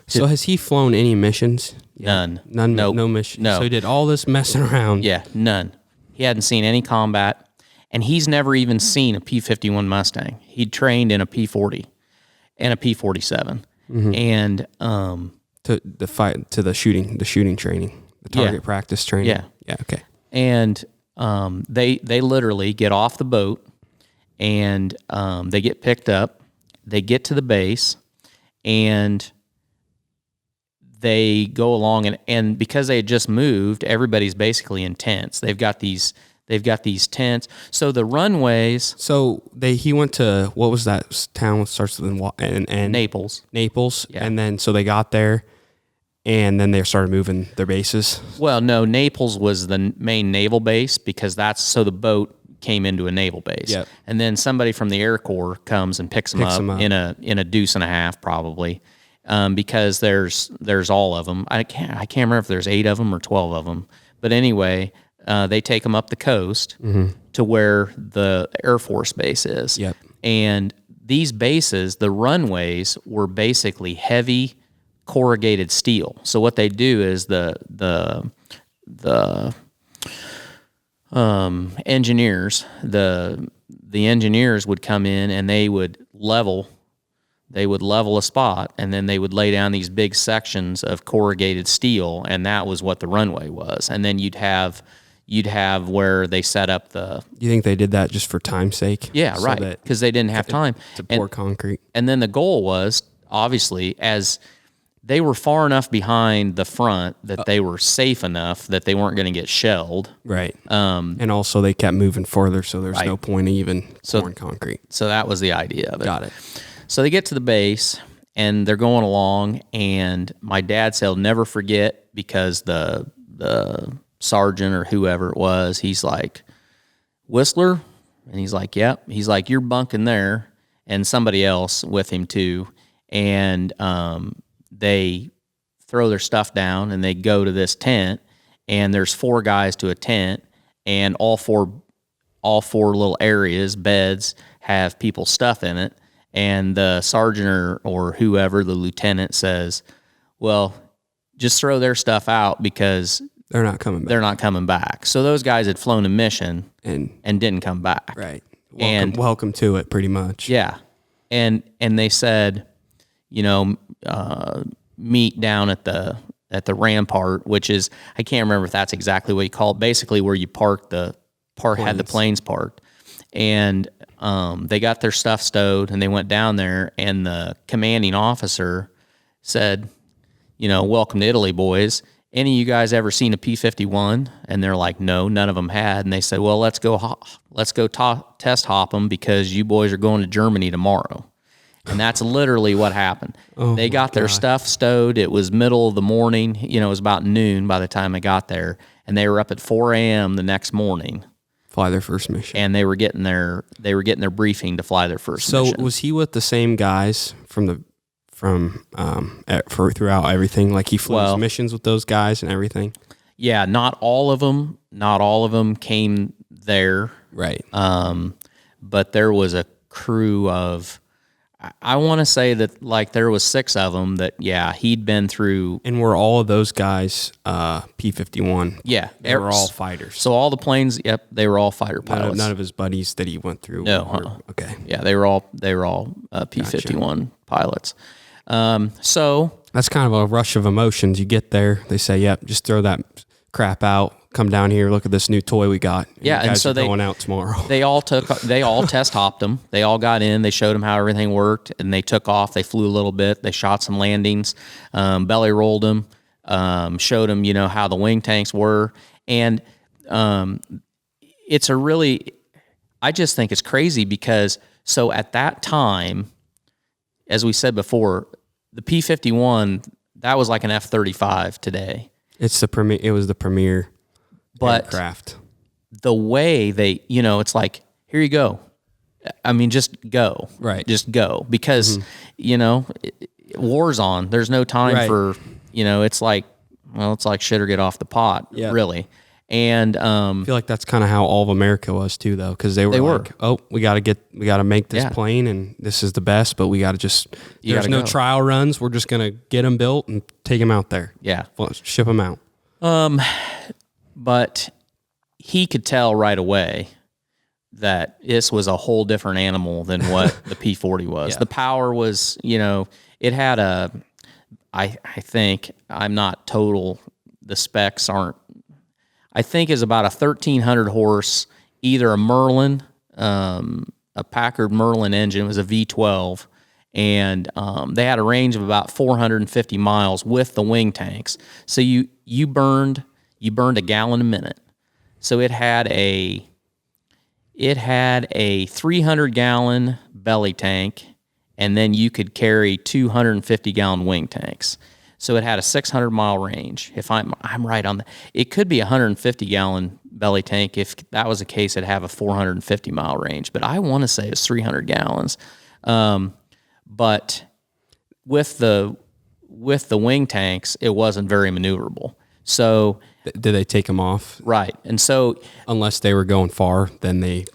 So has he flown any missions? None. Nope. No missions. No. So he did all this messing around. Yeah, none. He hadn't seen any combat, and he's never even seen a P-51 Mustang. He trained in a P-40 and a P-47. Mm-hmm. And to the shooting training, the target practice training. Yeah. Okay. And they literally get off the boat, and they get picked up. They get to the base, and they go along, and because they had just moved, everybody's basically in tents. They've got these tents. So the runways. So he went to, what was that town that starts with and Naples. Yeah. And then so they got there, and then they started moving their bases. Well, no, Naples was the main naval base because so the boat came into a naval base. Yep. And then somebody from the Air Corps comes and picks them up in a deuce and a half probably. Because there's all of them. I can't remember if there's 8 of them or 12 of them. But anyway, they take them up the coast to where the Air Force base is. Yep. And these bases, the runways were basically heavy corrugated steel. So what they do is the engineers, the engineers would come in and they would level a spot, and then they would lay down these big sections of corrugated steel, and that was what the runway was. And then you'd have where they set up the... You think they did that just for time's sake? Yeah, so right, because they didn't have time. To pour concrete. And then the goal was, obviously, as they were far enough behind the front that they were safe enough that they weren't going to get shelled. Right. And also they kept moving further, so there's no point of even pouring concrete. So that was the idea of it. Got it. So they get to the base, and they're going along, and my dad said he'll never forget, because the sergeant or whoever it was, he's like, Whistler? And he's like, yep. He's like, you're bunking there, and somebody else with him too. And they throw their stuff down, and they go to this tent, and there's 4 guys to a tent, and all four little areas, beds, have people's stuff in it. And the sergeant or whoever, the lieutenant, says, well, just throw their stuff out because they're not coming back. So those guys had flown a mission and didn't come back. Right. Welcome to it, pretty much. Yeah. And they said, meet down at the rampart, which is, I can't remember if that's exactly what you call it, basically where you had the planes parked. And they got their stuff stowed, and they went down there, and the commanding officer said, welcome to Italy, boys. Any of you guys ever seen a P-51? And they're like, no, none of them had. And they said, well, let's go test hop them, because you boys are going to Germany tomorrow. And that's literally what happened. They got their stuff stowed. It was middle of the morning. It was about noon by the time I got there, and they were up at 4 a.m. the next morning. Fly their first mission. And they were getting their briefing to fly their first mission. So was he with the same guys throughout everything? Like he flew his missions with those guys and everything? Yeah, not all of them came there. Right. But there was a crew of, I want to say that like there was 6 of them that, he'd been through. And were all of those guys P-51? Yeah. They were all fighters. So all the planes, they were all fighter pilots. None of his buddies that he went through? No. Okay. Yeah, they were all P-51 pilots. So that's kind of a rush of emotions. You get there, they say, yep, just throw that crap out. Come down here, look at this new toy we got. And yeah, you guys and so are going out tomorrow. They all test hopped them. They all got in. They showed them how everything worked, and they took off. They flew a little bit. They shot some landings, belly rolled them, showed them, how the wing tanks were, and it's I just think it's crazy because so at that time, as we said before, the P-51, that was like an F-35 today. It was the premier aircraft. The way they, it's like, here you go. I mean, just go. Right. Just go. Because, war's on. There's no time for, it's like shit or get off the pot, really. And I feel like that's kind of how all of America was too, though, because they were like, oh, we got to make this plane, and this is the best, but we got to there's no trial runs. We're just gonna get them built and take them out there. Yeah, ship them out. But he could tell right away that this was a whole different animal than what the P-40 was. Yeah. The power was, it had I think, I'm not total, the specs aren't, I think is about a 1,300 horse, either a Merlin, a Packard Merlin engine. It was a V12, and they had a range of about 450 miles with the wing tanks. So you burned a gallon a minute. So it had a 300 gallon belly tank, and then you could carry 250 gallon wing tanks. So it had a 600 mile range. If I'm right on that, it could be a 150 gallon belly tank. If that was the case, it'd have a 450 mile range. But I want to say it's 300 gallons. But with the wing tanks, it wasn't very maneuverable. So did they take them off? Right, and so unless they were going far, then they.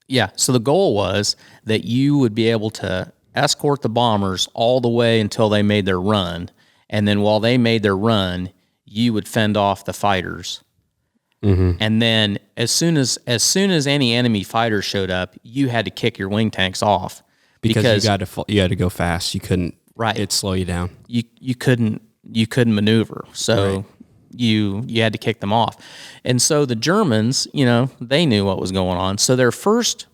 Yeah. So the goal was that you would be able to escort the bombers all the way until they made their run. And then while they made their run, you would fend off the fighters. Mm-hmm. And then as soon as any enemy fighters showed up, you had to kick your wing tanks off because you had to go fast. You couldn't. Right. It'd slow you down. You couldn't maneuver. So you had to kick them off. And so the Germans, they knew what was going on. So their first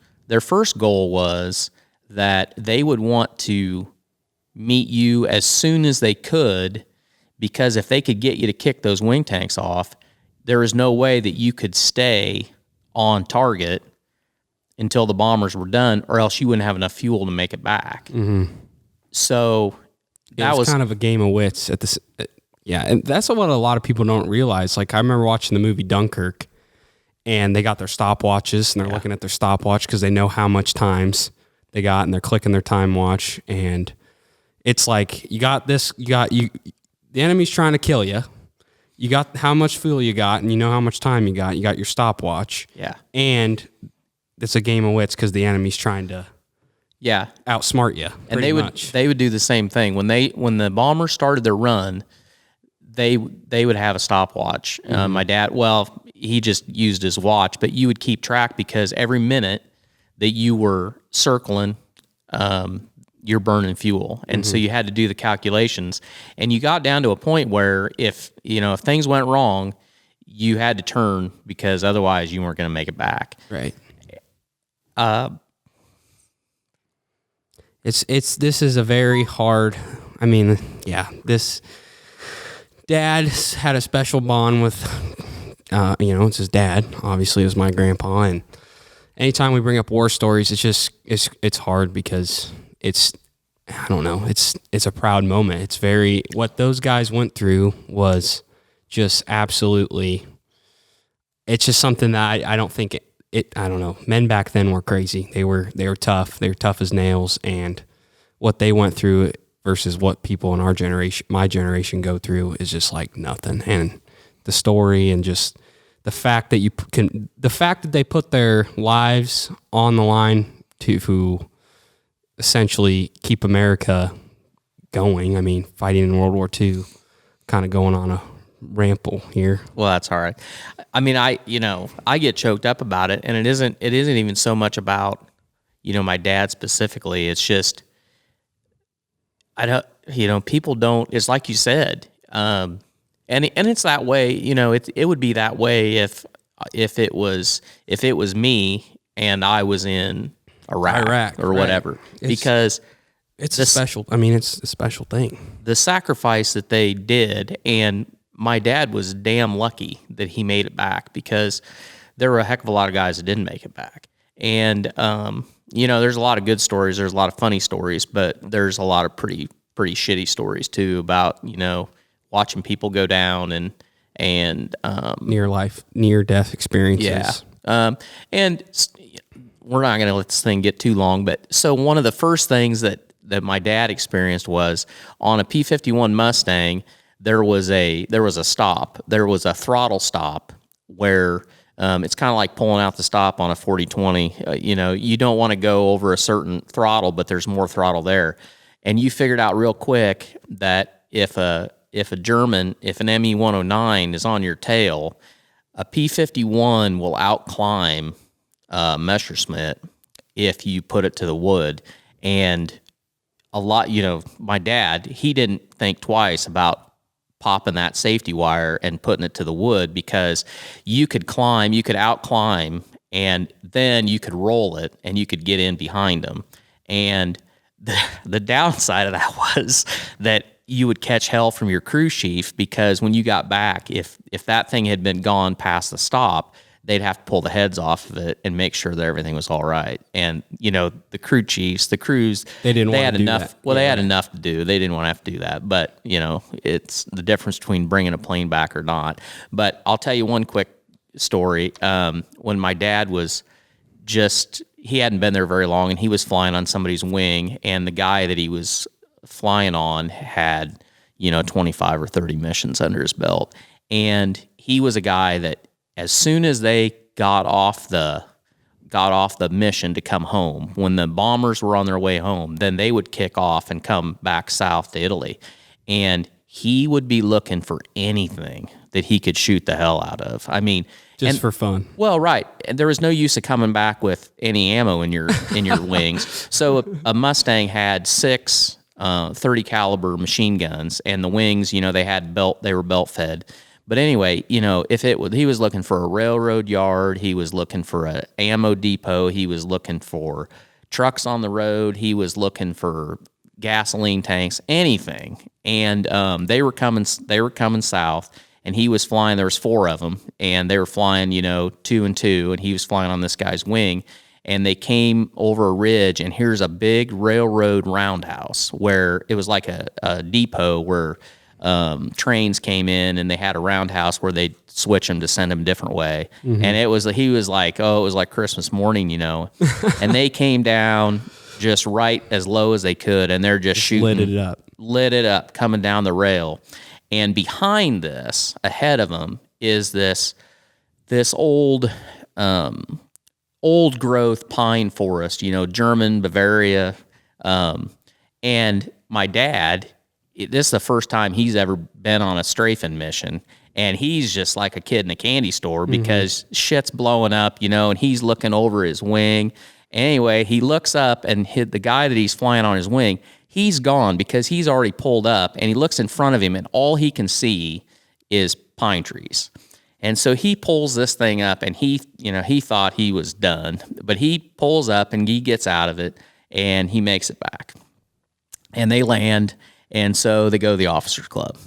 goal was that they would want to meet you as soon as they could because if they could get you to kick those wing tanks off, there is no way that you could stay on target until the bombers were done, or else you wouldn't have enough fuel to make it back. Mm-hmm. So that was kind of a game of wits at this. Yeah, and that's what a lot of people don't realize. Like, I remember watching the movie Dunkirk, and they got their stopwatches, and they're looking at their stopwatch because they know how much times they got, and they're clicking their time watch, and it's like, the enemy's trying to kill you. You got how much fuel you got, and you know how much time you got. You got your stopwatch. Yeah. And it's a game of wits because the enemy's trying to outsmart you. And they would do the same thing. When the bombers started their run, they would have a stopwatch. Mm-hmm. My dad, he just used his watch, but you would keep track because every minute that you were circling, you're burning fuel. And so you had to do the calculations. And you got down to a point where if things went wrong, you had to turn because otherwise you weren't going to make it back. Right. This is a very hard, this dad had a special bond with, it's his dad, obviously it was my grandpa, and anytime we bring up war stories, it's hard because it's a proud moment. It's what those guys went through was just absolutely, it's just something that I don't think I don't know. Men back then were crazy. They were tough. They were tough as nails, and what they went through versus what people in my generation go through is just like nothing. And the story and just the fact that they put their lives on the line to essentially keep America going. I mean, fighting in World War II, kind of going on a ramble here. Well, that's all right. I mean, I get choked up about it, and it isn't even so much about, my dad specifically. It's just, people don't, it's like you said, and it's that way, it would be that way if it was me and I was in Iraq or whatever, because it's a special thing. The sacrifice that they did, and my dad was damn lucky that he made it back, because there were a heck of a lot of guys that didn't make it back. And, there's a lot of good stories. There's a lot of funny stories, but there's a lot of pretty shitty stories too about, watching people go down and near death experiences. Yeah. And we're not going to let this thing get too long, but so one of the first things that my dad experienced was on a P-51 Mustang, there was a stop. There was a throttle stop where it's kind of like pulling out the stop on a 40-20. You don't want to go over a certain throttle, but there's more throttle there. And you figured out real quick that if an ME-109 is on your tail, a P-51 will outclimb Messerschmitt if you put it to the wood. And a lot, my dad, he didn't think twice about popping that safety wire and putting it to the wood, because you could outclimb, and then you could roll it and you could get in behind them. And the downside of that was that you would catch hell from your crew chief, because when you got back, if that thing had been gone past the stop, they'd have to pull the heads off of it and make sure that everything was all right. And, the crew chiefs, the crews, they had enough. Well, they had enough to do. They didn't want to have to do that. But, it's the difference between bringing a plane back or not. But I'll tell you one quick story. When my dad was he hadn't been there very long, and he was flying on somebody's wing, and the guy that he was flying on had, 25 or 30 missions under his belt. And he was a guy that, as soon as they got off the mission to come home, when the bombers were on their way home, then they would kick off and come back south to Italy. And he would be looking for anything that he could shoot the hell out of. I mean, for fun. Well, right. And there was no use of coming back with any ammo in your wings. So a Mustang had 6 .30 caliber machine guns, and the wings, they were belt fed. But anyway, he was looking for a railroad yard, he was looking for an ammo depot, he was looking for trucks on the road, he was looking for gasoline tanks, anything. And they were coming south, and he was flying. There was 4 of them, and they were flying, 2 and 2, and he was flying on this guy's wing. And they came over a ridge, and here's a big railroad roundhouse where it was like a depot where trains came in, and they had a roundhouse where they'd switch them to send them a different way. Mm-hmm. And he was like, it was like Christmas morning, and they came down just right as low as they could, and they're just shooting. Lit it up, coming down the rail. And behind this, ahead of them, is this old growth pine forest, German Bavaria. And my dad, this is the first time he's ever been on a strafing mission, and he's just like a kid in a candy store because shit's blowing up, and he's looking over his wing. Anyway, he looks up, and the guy that he's flying on his wing, he's gone because he's already pulled up, and he looks in front of him, and all he can see is pine trees. And so he pulls this thing up, and he thought he was done, but he pulls up and he gets out of it, and he makes it back. And they land, and so they go to the officers club,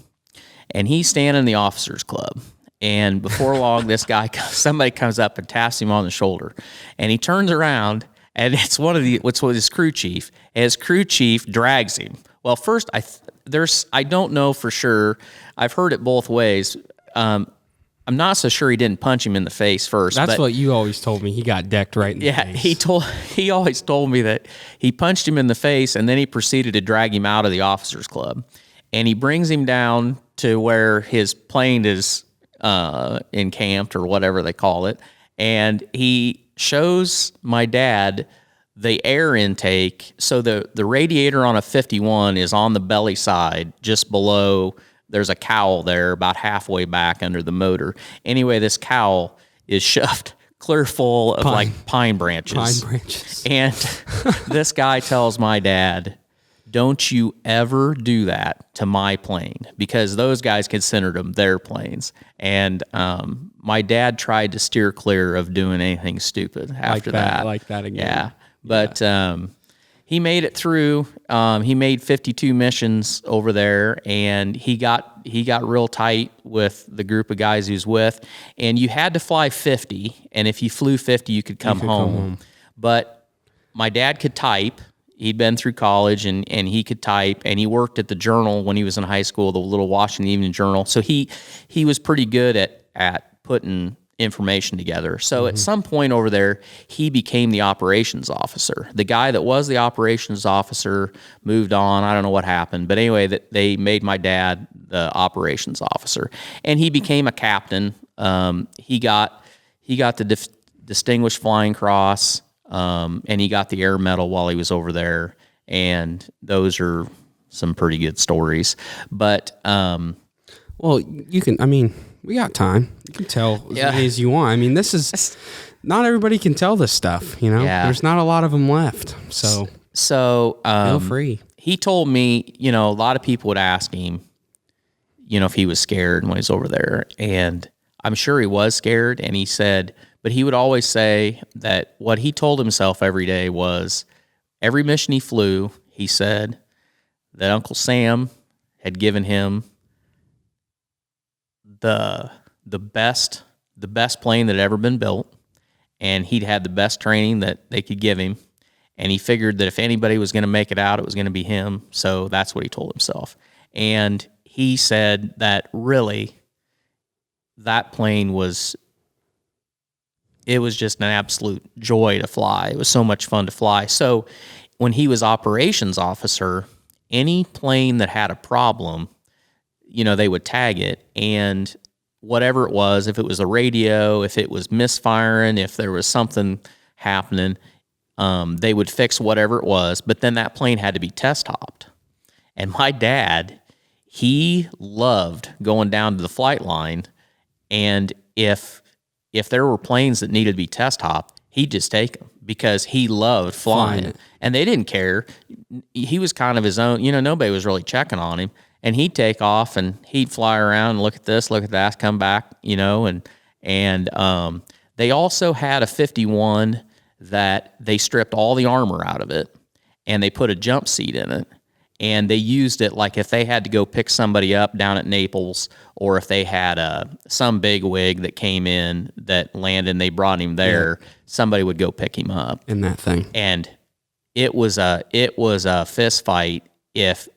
and he's standing in the officers club. And before long, somebody comes up and taps him on the shoulder, and he turns around, and it's his crew chief. And his crew chief drags him. Well, first, I don't know for sure. I've heard it both ways. I'm not so sure he didn't punch him in the face first. That's what you always told me. He got decked right in the face. Yeah, he always told me that he punched him in the face, and then he proceeded to drag him out of the officers club, and he brings him down to where his plane is encamped, or whatever they call it, and he shows my dad the air intake. So the radiator on a 51 is on the belly side, just below. There's a cowl there about halfway back under the motor. Anyway, this cowl is shoved clear full of pine branches. And this guy tells my dad, don't you ever do that to my plane, because those guys considered them their planes. And my dad tried to steer clear of doing anything stupid after that. Like that again. Yeah. But he made it through. He made 52 missions over there, and he got real tight with the group of guys he was with. And you had to fly 50, and if you flew 50, you could come home. But my dad could type. He'd been through college, and he could type, and he worked at the Journal when he was in high school, the little Washington Evening Journal. So he was pretty good at putting information together. So at some point over there, he became the operations officer. The guy that was the operations officer moved on. I don't know what happened, but anyway, they made my dad the operations officer, and he became a captain. He got the Distinguished Flying Cross. And he got the Air Medal while he was over there, and those are some pretty good stories. But well, we got time. You can tell as many as you want. I mean, this is not everybody can tell this stuff. Yeah. There's not a lot of them left. So feel free. He told me, a lot of people would ask him, if he was scared when he was over there, and I'm sure he was scared, and he said. But he would always say that what he told himself every day was, every mission he flew, he said that Uncle Sam had given him the best plane that had ever been built, and he'd had the best training that they could give him, and he figured that if anybody was going to make it out, it was going to be him. So that's what he told himself. And he said that really that plane was just an absolute joy to fly. It was so much fun to fly. So when he was operations officer, any plane that had a problem, they would tag it, and whatever it was, if it was a radio, if it was misfiring, if there was something happening, they would fix whatever it was, but then that plane had to be test hopped. And my dad, he loved going down to the flight line, and if there were planes that needed to be test hopped, he'd just take them because he loved flying. And they didn't care. He was kind of his own, nobody was really checking on him. And he'd take off and he'd fly around and look at this, look at that, come back, and they also had a 51 that they stripped all the armor out of it, and they put a jump seat in it. and they used it like if they had to go pick somebody up down at Naples, or if they had some big wig that came in that landed and they brought him there, somebody would go pick him up in that thing. And it was a fist fight if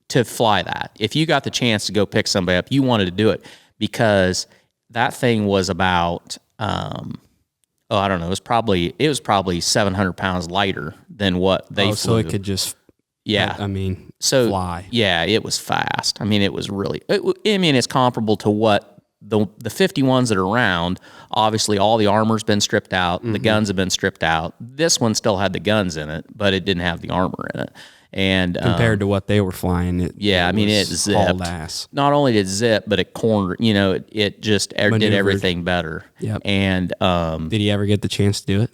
to fly that. If you got the chance to go pick somebody up, you wanted to do it, because that thing was about I don't know, it was probably 700 pounds lighter than what they flew. So it could just fly. Yeah, it was fast. I mean, it was really it's comparable to what the 51s that are around. Obviously all the armor's been stripped out, the guns have been stripped out. This one still had the guns in it, but it didn't have the armor in it. And compared to what they were flying, it zipped. Hauled ass. Not only did it zip, but it cornered. It just did everything better. Yep. And did he ever get the chance to do it?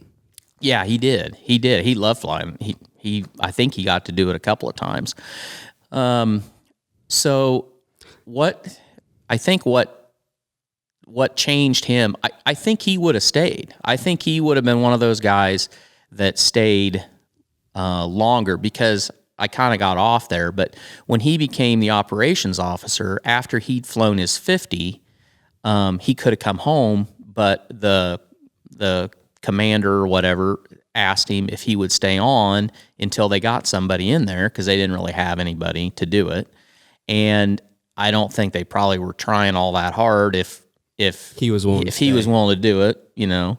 Yeah, he did. He loved flying. I think he got to do it a couple of times. So what changed him? I think he would have stayed. I think he would have been one of those guys that stayed longer, because I kind of got off there. But when he became the operations officer, after he'd flown his 50, he could have come home, but the commander or whatever asked him if he would stay on until they got somebody in there, because they didn't really have anybody to do it. And I don't think they probably were trying all that hard if he was willing to do it,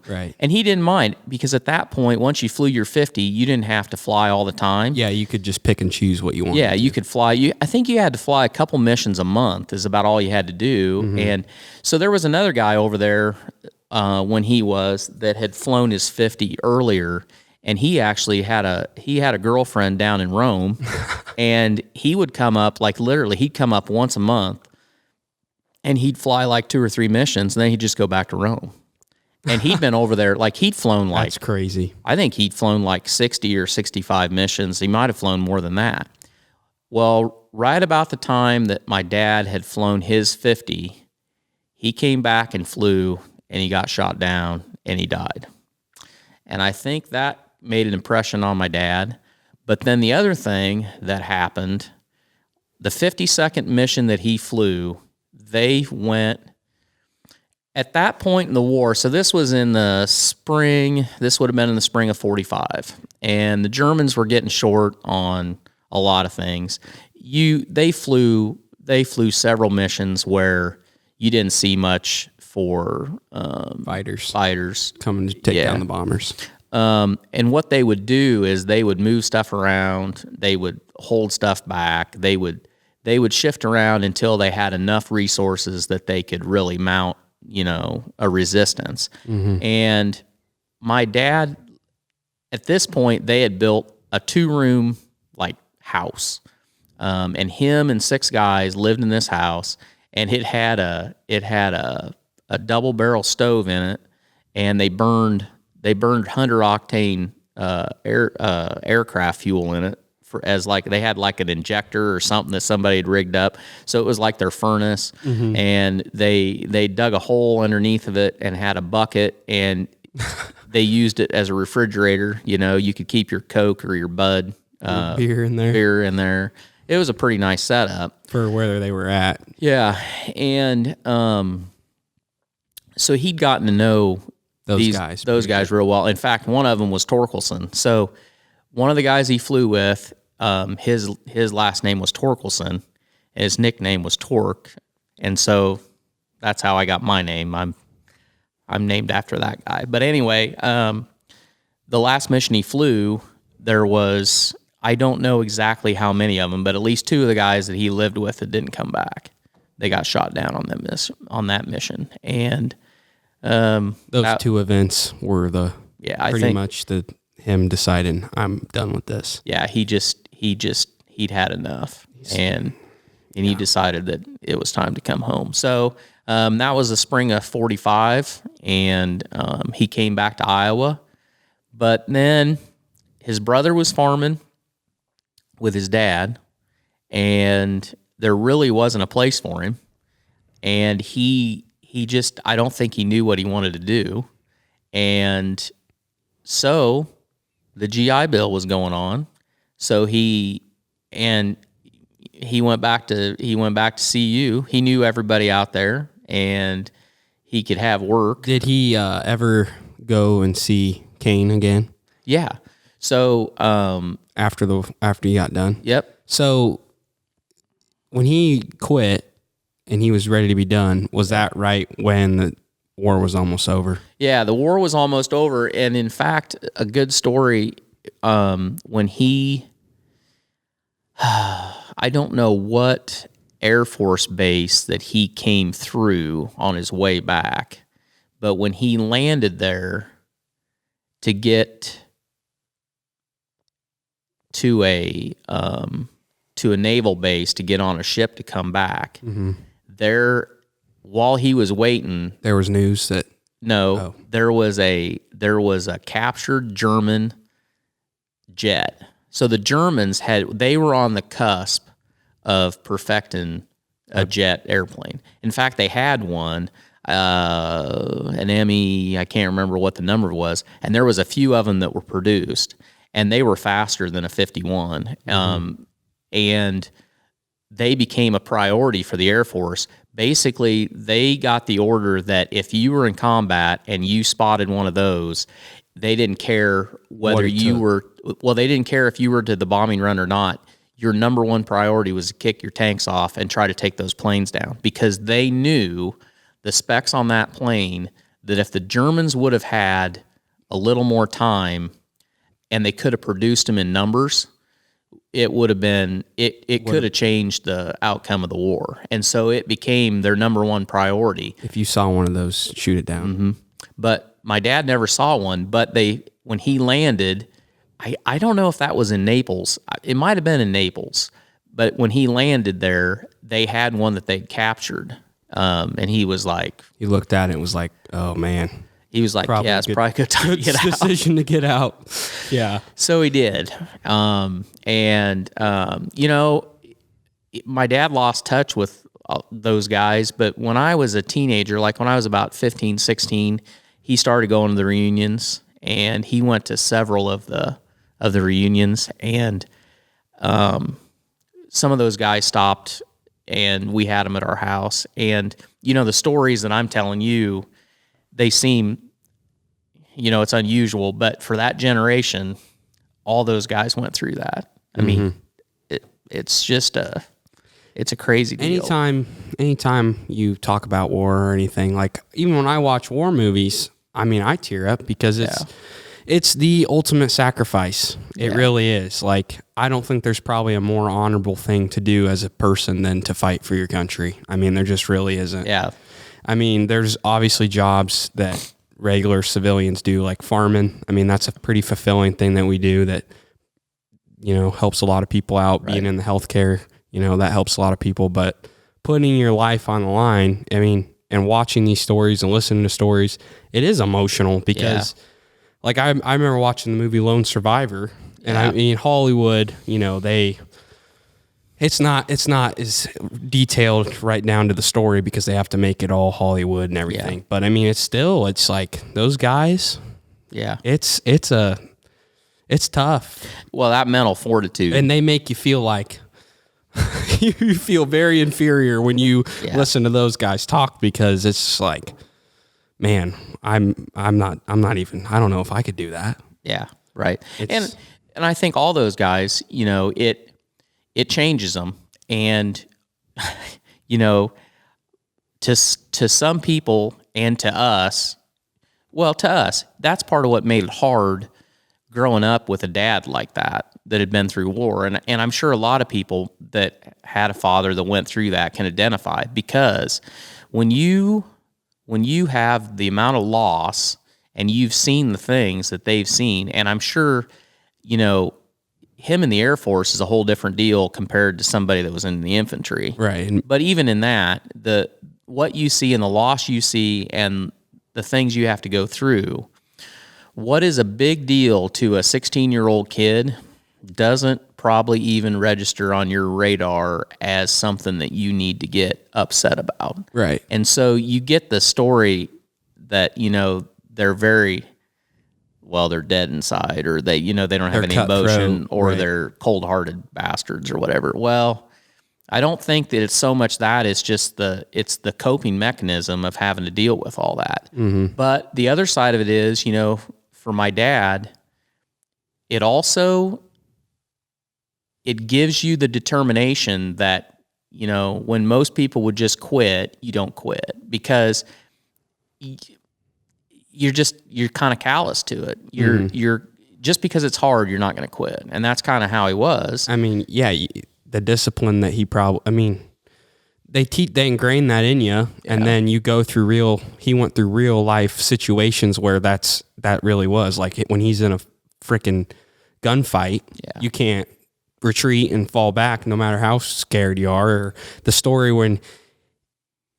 Right. And he didn't mind, because at that point, once you flew your 50, you didn't have to fly all the time. Yeah, you could just pick and choose what you wanted. Yeah, you could fly. I think you had to fly a couple missions a month is about all you had to do. Mm-hmm. And so there was another guy over there that had flown his 50 earlier, and he actually had a girlfriend down in Rome, and he would come up, like literally, he'd come up once a month, and he'd fly like 2 or 3 missions, and then he'd just go back to Rome. And he'd been over there, like he'd flown like... That's crazy. I think he'd flown like 60 or 65 missions. He might have flown more than that. Well, right about the time that my dad had flown his 50, he came back and flew, and he got shot down, and he died. And I think that made an impression on my dad. But then the other thing that happened, the 52nd mission that he flew, they went... At that point in the war, so this was in the spring, this would have been in the spring of 45, and the Germans were getting short on a lot of things. They flew several missions where you didn't see much for fighters coming to take down the bombers. And what they would do is they would move stuff around, they would hold stuff back, they would shift around until they had enough resources that they could really mount a resistance. Mm-hmm. And my dad, at this point, they had built a 2-room like house. And him and 6 guys lived in this house, and it had a double barrel stove in it, and they burned 100 octane aircraft fuel in it, as like they had like an injector or something that somebody had rigged up, so it was like their furnace. Mm-hmm. And they dug a hole underneath of it and had a bucket, and they used it as a refrigerator. You could keep your Coke or your Bud beer in there. It was a pretty nice setup for where they were at. Yeah. And so he'd gotten to know those guys real well. In fact, one of them was Torkelson. So one of the guys he flew with, his last name was Torkelson, and his nickname was Tork, and so that's how I got my name. I'm named after that guy. But anyway, the last mission he flew, there was, I don't know exactly how many of them, but at least 2 of the guys that he lived with that didn't come back. They got shot down on that mission, and those 2 events were pretty much him deciding I'm done with this. Yeah, he'd had enough, and he decided that it was time to come home. So that was the spring of 45, and he came back to Iowa. But then his brother was farming with his dad, and there really wasn't a place for him. And he just, I don't think he knew what he wanted to do. And so the GI Bill was going on. So he and he went back to CU. He knew everybody out there, and he could have work. Did he ever go and see Kane again? Yeah. So after he got done. Yep. So when he quit and he was ready to be done, was that right when the war was almost over? Yeah, the war was almost over, and in fact, a good story. When he, I don't know what Air Force base that he came through on his way back, but when he landed there to get to a naval base to get on a ship to come back, there, while he was waiting, there was news that there was a captured German jet. So the Germans they were on the cusp of perfecting a jet airplane. In fact, they had one, an ME, I can't remember what the number was, and there was a few of them that were produced, and they were faster than a 51. And they became a priority for the Air Force. Basically, they got the order that if you were in combat and you spotted one of those, they didn't care whether you were, they didn't care if you were to the bombing run or not. Your number one priority was to kick your tanks off and try to take those planes down, because they knew the specs on that plane, that if the Germans would have had a little more time and they could have produced them in numbers, it would have been, it could have changed the outcome of the war. And so it became their number one priority. If you saw one of those, shoot it down. But my dad never saw one, but when he landed, I don't know if that was in Naples. It might have been in Naples, but when he landed there, they had one that they'd captured. And he was like... He looked at it and was like, oh, man. He was like, yeah, it's probably a good time to get out. Decision to get out. Yeah. So he did. My dad lost touch with those guys, but when I was a teenager, like when I was about 15, 16, he started going to the reunions, and he went to several of the reunions, and some of those guys stopped, and we had them at our house. And, the stories that I'm telling you, they seem, it's unusual, but for that generation, all those guys went through that. I mean, it's just it's a crazy deal. Anytime you talk about war or anything, like even when I watch war movies, I mean, I tear up because it's the ultimate sacrifice. It really is. Like, I don't think there's probably a more honorable thing to do as a person than to fight for your country. I mean, there just really isn't. Yeah. I mean, there's obviously jobs that regular civilians do, like farming. I mean, that's a pretty fulfilling thing that we do that, helps a lot of people out. Right. Being in the healthcare, that helps a lot of people. But putting your life on the line, I mean, and watching these stories and listening to stories, it is emotional because, like, I remember watching the movie Lone Survivor, and I mean, Hollywood, it's not as detailed right down to the story because they have to make it all Hollywood and everything. Yeah. But I mean, it's like those guys. Yeah, it's tough. Well, that mental fortitude, and they make you feel like you feel very inferior when you listen to those guys talk, because it's just like, man, I'm not even, I don't know if I could do that. Yeah, right. And I think all those guys, it changes them. And, to some people and to us, that's part of what made it hard growing up with a dad like that had been through war. And I'm sure a lot of people that had a father that went through that can identify, because when you have the amount of loss and you've seen the things that they've seen, and I'm sure, him in the Air Force is a whole different deal compared to somebody that was in the infantry. Right. But even in that, what you see and the loss you see and the things you have to go through, what is a big deal to a 16-year-old kid doesn't probably even register on your radar as something that you need to get upset about. Right. And so you get the story that, they're very well, they're dead inside, or they don't have They're any cutthroat, emotion, or right. they're cold-hearted bastards or whatever. Well, I don't think that it's so much that, it's just it's the coping mechanism of having to deal with all that. Mm-hmm. But the other side of it is, for my dad, it gives you the determination that, when most people would just quit, you don't quit, because you're kind of callous to it. You're just because it's hard, you're not going to quit. And that's kind of how he was. I mean, yeah, the discipline that they ingrain that in you, and then you go through he went through real life situations where that really was like when he's in a freaking gunfight, you can't retreat and fall back no matter how scared you are. Or the story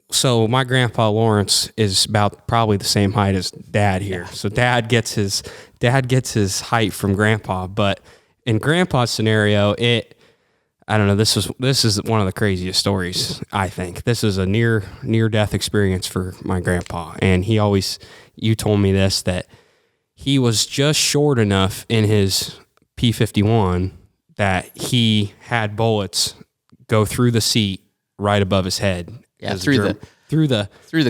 so my grandpa Lawrence is about probably the same height as Dad here. So Dad gets his height from Grandpa, but in Grandpa's scenario, I don't know. This is one of the craziest stories. I think this is a near death experience for my grandpa, and you told me this, that he was just short enough in his P-51 that he had bullets go through the seat right above his head. Yeah, through the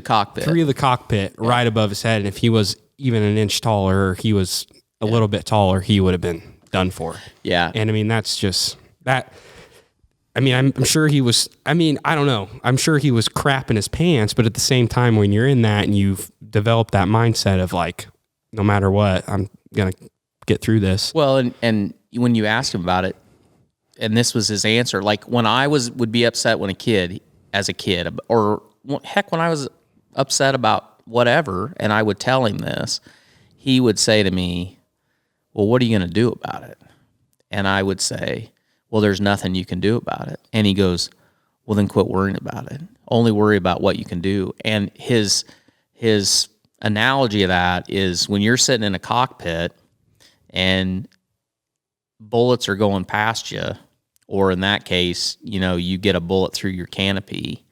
cockpit. Through the cockpit, right above his head. And if he was even an inch taller, or he was a little bit taller, he would have been done for. Yeah. And I mean, that's just that. I mean, I'm sure he was, I don't know. I'm sure he was crapping his pants, but at the same time, when you're in that and you've developed that mindset of like, no matter what, I'm going to get through this. Well, and when you asked him about it, and this was his answer, like when I would be upset as a kid, or heck, when I was upset about whatever, and I would tell him this, he would say to me, well, what are you going to do about it? And I would say, well, there's nothing you can do about it. And he goes, well, then quit worrying about it. Only worry about what you can do. And his analogy of that is when you're sitting in a cockpit and bullets are going past you, or in that case, you get a bullet through your canopy,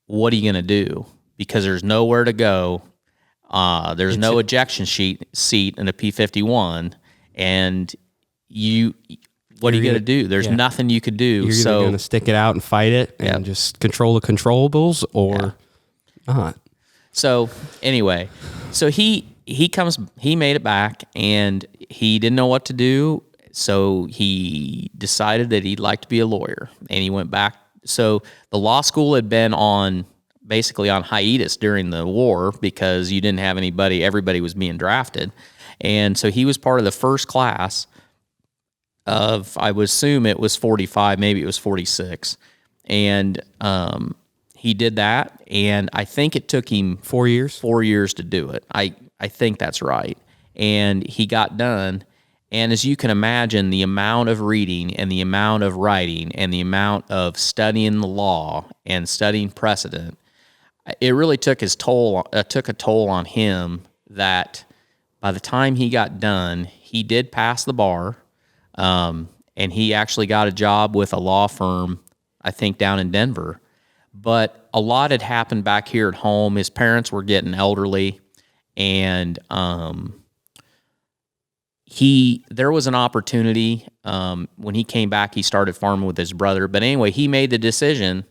what are you going to do? Because there's nowhere to go. There's no ejection seat in a P-51, and what are you going to do? There's nothing you could do. You're either going to stick it out and fight it and just control the controllables, or not. So anyway, he made it back, and he didn't know what to do. So he decided that he'd like to be a lawyer, and he went back. So the law school had been basically on hiatus during the war because you didn't have anybody. Everybody was being drafted. And so he was part of the first class of, I would assume it was 45, maybe it was 46. And he did that, and I think it took him 4 years? 4 years to do it. I think that's right. And he got done. And as you can imagine, the amount of reading and the amount of writing and the amount of studying the law and studying precedent, it really took a toll on him, that by the time he got done, he did pass the bar, and he actually got a job with a law firm, I think down in Denver. But a lot had happened back here at home. His parents were getting elderly, and there was an opportunity. When he came back, he started farming with his brother. But anyway, he made the decision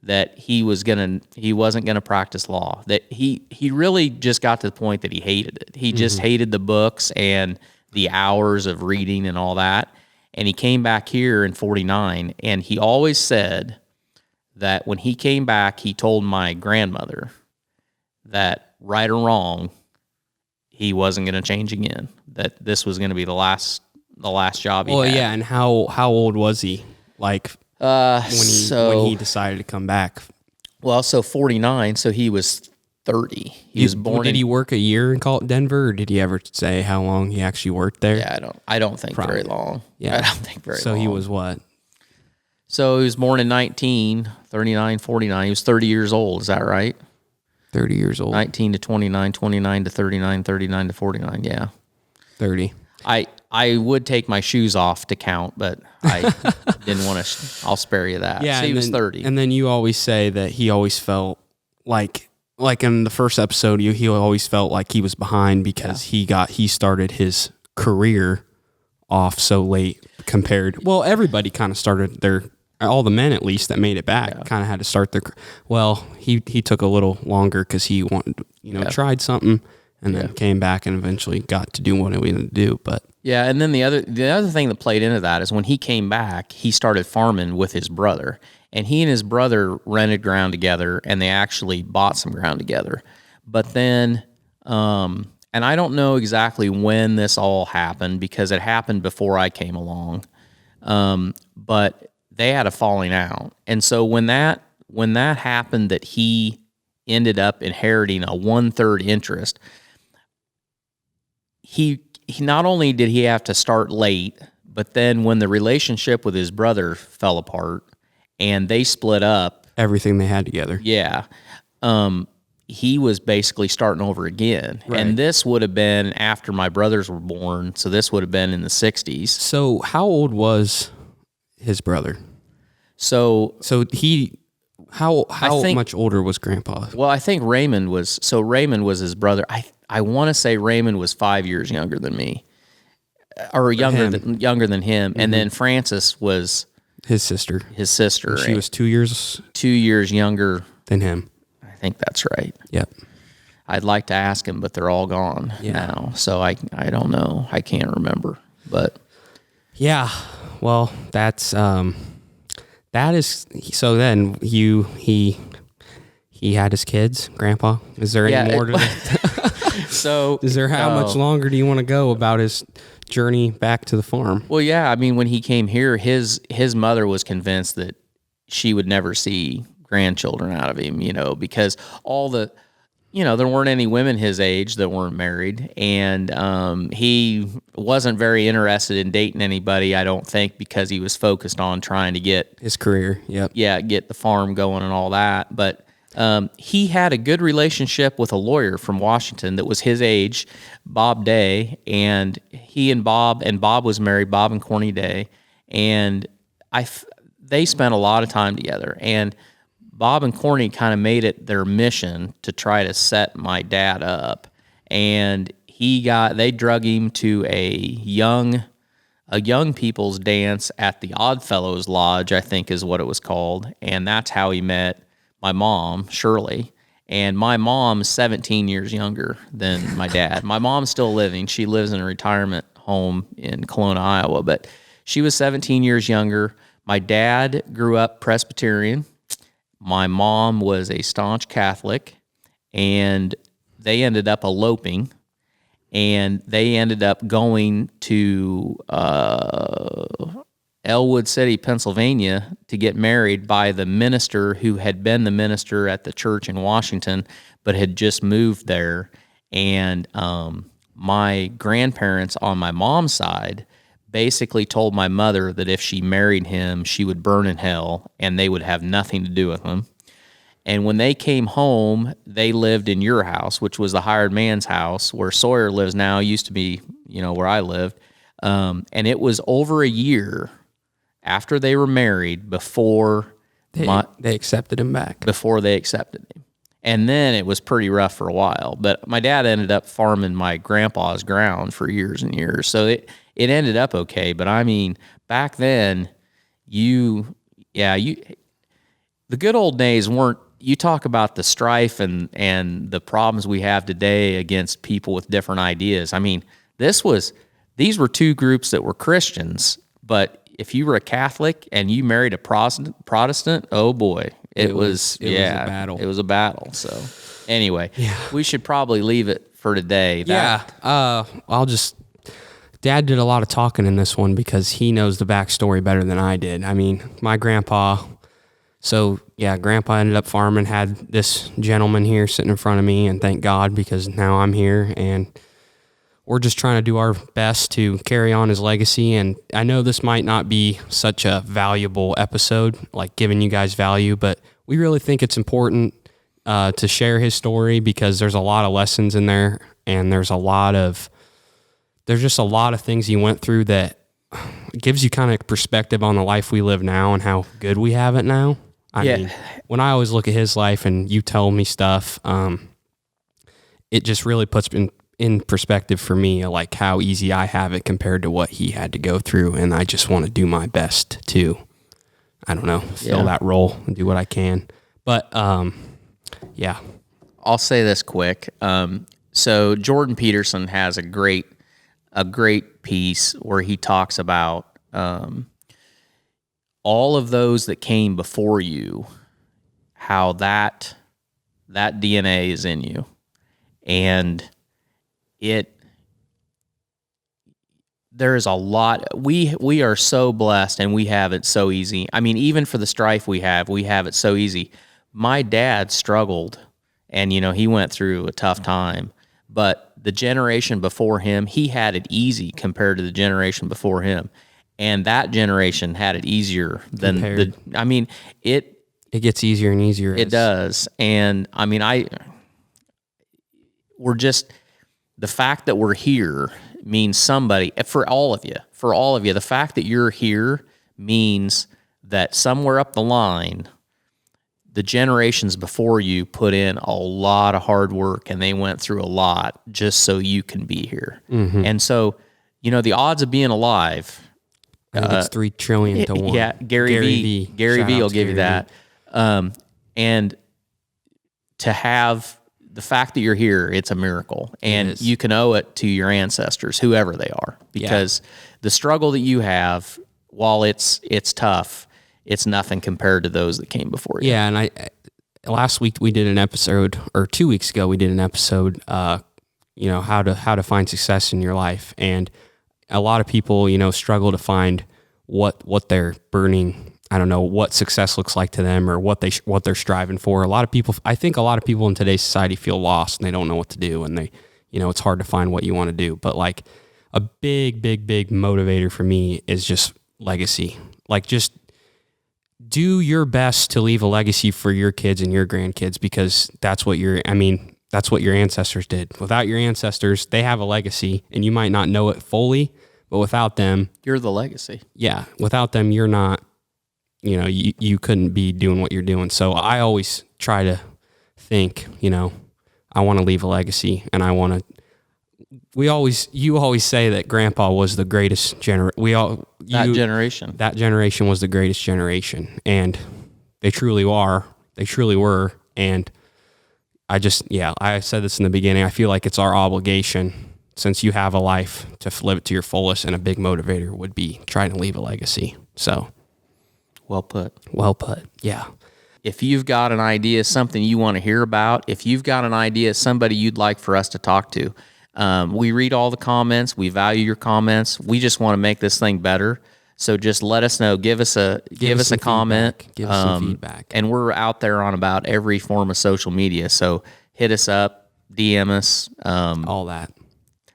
that he wasn't gonna practice law. That he really just got to the point that he hated it. He just hated the books and the hours of reading and all that. And he came back here in 49, and he always said that when he came back, he told my grandmother that right or wrong, he wasn't going to change again. That this was going to be the last job he had. Well, yeah, and how old was he? Like when he decided to come back? Well, so 49, so he was 30. He was born. Did he work a year in Denver, or did he ever say how long he actually worked there? Yeah, I don't think very long. Yeah, I don't think very long. So he was what? So he was born in 39, 49. He was 30 years old. Is that right? 30 years old. 19 to 29, 29 to 39, 39 to 49. Yeah. 30. I would take my shoes off to count, but I didn't want to. I'll spare you that. Yeah, so he was 30. And then you always say that he always felt like like in the first episode, he always felt like he was behind because he started his career off so late compared. Well, everybody kind of started all the men at least that made it back kind of had to start their. Well, he took a little longer because he wanted, tried something and then came back and eventually got to do what he wanted to do. But yeah, and then the other thing that played into that is when he came back, he started farming with his brother, and he and his brother rented ground together, and they actually bought some ground together. But then, and I don't know exactly when this all happened because it happened before I came along, but they had a falling out, and so when that happened, that he ended up inheriting a 1/3 interest. He not only did he have to start late, but then when the relationship with his brother fell apart and they split up, everything they had together. Yeah. He was basically starting over again. Right. And this would have been after my brothers were born. So this would have been in the 60s. So how old was his brother? So he, how much older was Grandpa? Well, I think Raymond was his brother. I want to say Raymond was 5 years younger than me, or younger than him. Mm-hmm. And then Frances was his sister. And she was 2 years younger than him. I think that's right. Yep. I'd like to ask him, but they're all gone now. So I don't know. I can't remember. But yeah, well, that is. So then he had his kids, Grandpa. Is there any more to that? So is there how much longer do you want to go about his journey back to the farm? Well, yeah. I mean, when he came here, his mother was convinced that she would never see grandchildren out of him, because there weren't any women his age that weren't married, and he wasn't very interested in dating anybody, I don't think, because he was focused on trying to get his career, get the farm going and all that. But he had a good relationship with a lawyer from Washington that was his age, Bob Day, and Bob was married, Bob and Corny Day, and they spent a lot of time together, and Bob and Corny kind of made it their mission to try to set my dad up, and they drug him to a young people's dance at the Oddfellows Lodge, I think is what it was called, and that's how he met my mom, Shirley. And my mom's 17 years younger than my dad. My mom's still living. She lives in a retirement home in Kelowna, Iowa, but she was 17 years younger. My dad grew up Presbyterian. My mom was a staunch Catholic, and they ended up eloping, and they ended up going to Elwood City, Pennsylvania, to get married by the minister who had been the minister at the church in Washington, but had just moved there. And my grandparents on my mom's side basically told my mother that if she married him, she would burn in hell, and they would have nothing to do with him. And when they came home, they lived in your house, which was the hired man's house, where Sawyer lives now, used to be, where I lived. And it was over a year after they were married before they accepted him back. Before they accepted him. And then it was pretty rough for a while. But my dad ended up farming my grandpa's ground for years and years. So it ended up okay. But I mean, back then, the good old days weren't, you talk about the strife and the problems we have today against people with different ideas. I mean, these were two groups that were Christians, but if you were a Catholic and you married a Protestant, oh boy, it was a battle. It was a battle. So anyway, we should probably leave it for today. Dad did a lot of talking in this one because he knows the backstory better than I did. I mean, my grandpa, Grandpa ended up farming, had this gentleman here sitting in front of me, and thank God, because now I'm here, and we're just trying to do our best to carry on his legacy. And I know this might not be such a valuable episode, like giving you guys value, but we really think it's important to share his story because there's a lot of lessons in there, and there's just a lot of things he went through that gives you kind of perspective on the life we live now and how good we have it now. I mean, when I always look at his life and you tell me stuff, it just really puts in perspective for me, like how easy I have it compared to what he had to go through. And I just want to do my best to, I don't know, fill that role and do what I can. But, yeah. I'll say this quick. So Jordan Peterson has a great piece where he talks about all of those that came before you, how that DNA is in you, and there is a lot. We are so blessed, and we have it so easy. I mean, even for the strife we have it so easy. My dad struggled, and he went through a tough time, but the generation before him, he had it easy compared to the generation before him. And that generation had it easier than it gets easier and easier. It does. And I mean, we're just, the fact that we're here means somebody, for all of you, the fact that you're here means that somewhere up the line, the generations before you put in a lot of hard work, and they went through a lot just so you can be here. Mm-hmm. And so, the odds of being alive, I think it's 3 trillion to 1. Yeah, Gary V will give you that. And to have the fact that you're here, it's a miracle. And you can owe it to your ancestors, whoever they are, because the struggle that you have, while it's tough, it's nothing compared to those that came before you. Yeah, and last week we did an episode, or 2 weeks ago we did an episode, how to find success in your life, and a lot of people, struggle to find what they're burning. I don't know what success looks like to them, or what they're striving for. I think a lot of people in today's society feel lost and they don't know what to do, and they, it's hard to find what you want to do. But like a big motivator for me is just legacy. Like, just do your best to leave a legacy for your kids and your grandkids, because that's what your ancestors did. Without your ancestors, they have a legacy, and you might not know it fully, but without them, you're the legacy. Yeah. Without them, you're not, you couldn't be doing what you're doing. So I always try to think, I want to leave a legacy, and you always say that Grandpa was the greatest generation. That generation was the greatest generation, and they truly were. And I said this in the beginning, I feel like it's our obligation, since you have a life, to live it to your fullest, and a big motivator would be trying to leave a legacy. So, well put. Yeah. If you've got an idea, something you want to hear about, if you've got an idea, somebody you'd like for us to talk to, we read all the comments. We value your comments. We just want to make this thing better. So just let us know. Give us a comment. Give us some feedback. And we're out there on about every form of social media. So hit us up, DM us, all that.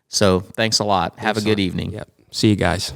So thanks a lot. Have a good evening. Yep. See you guys.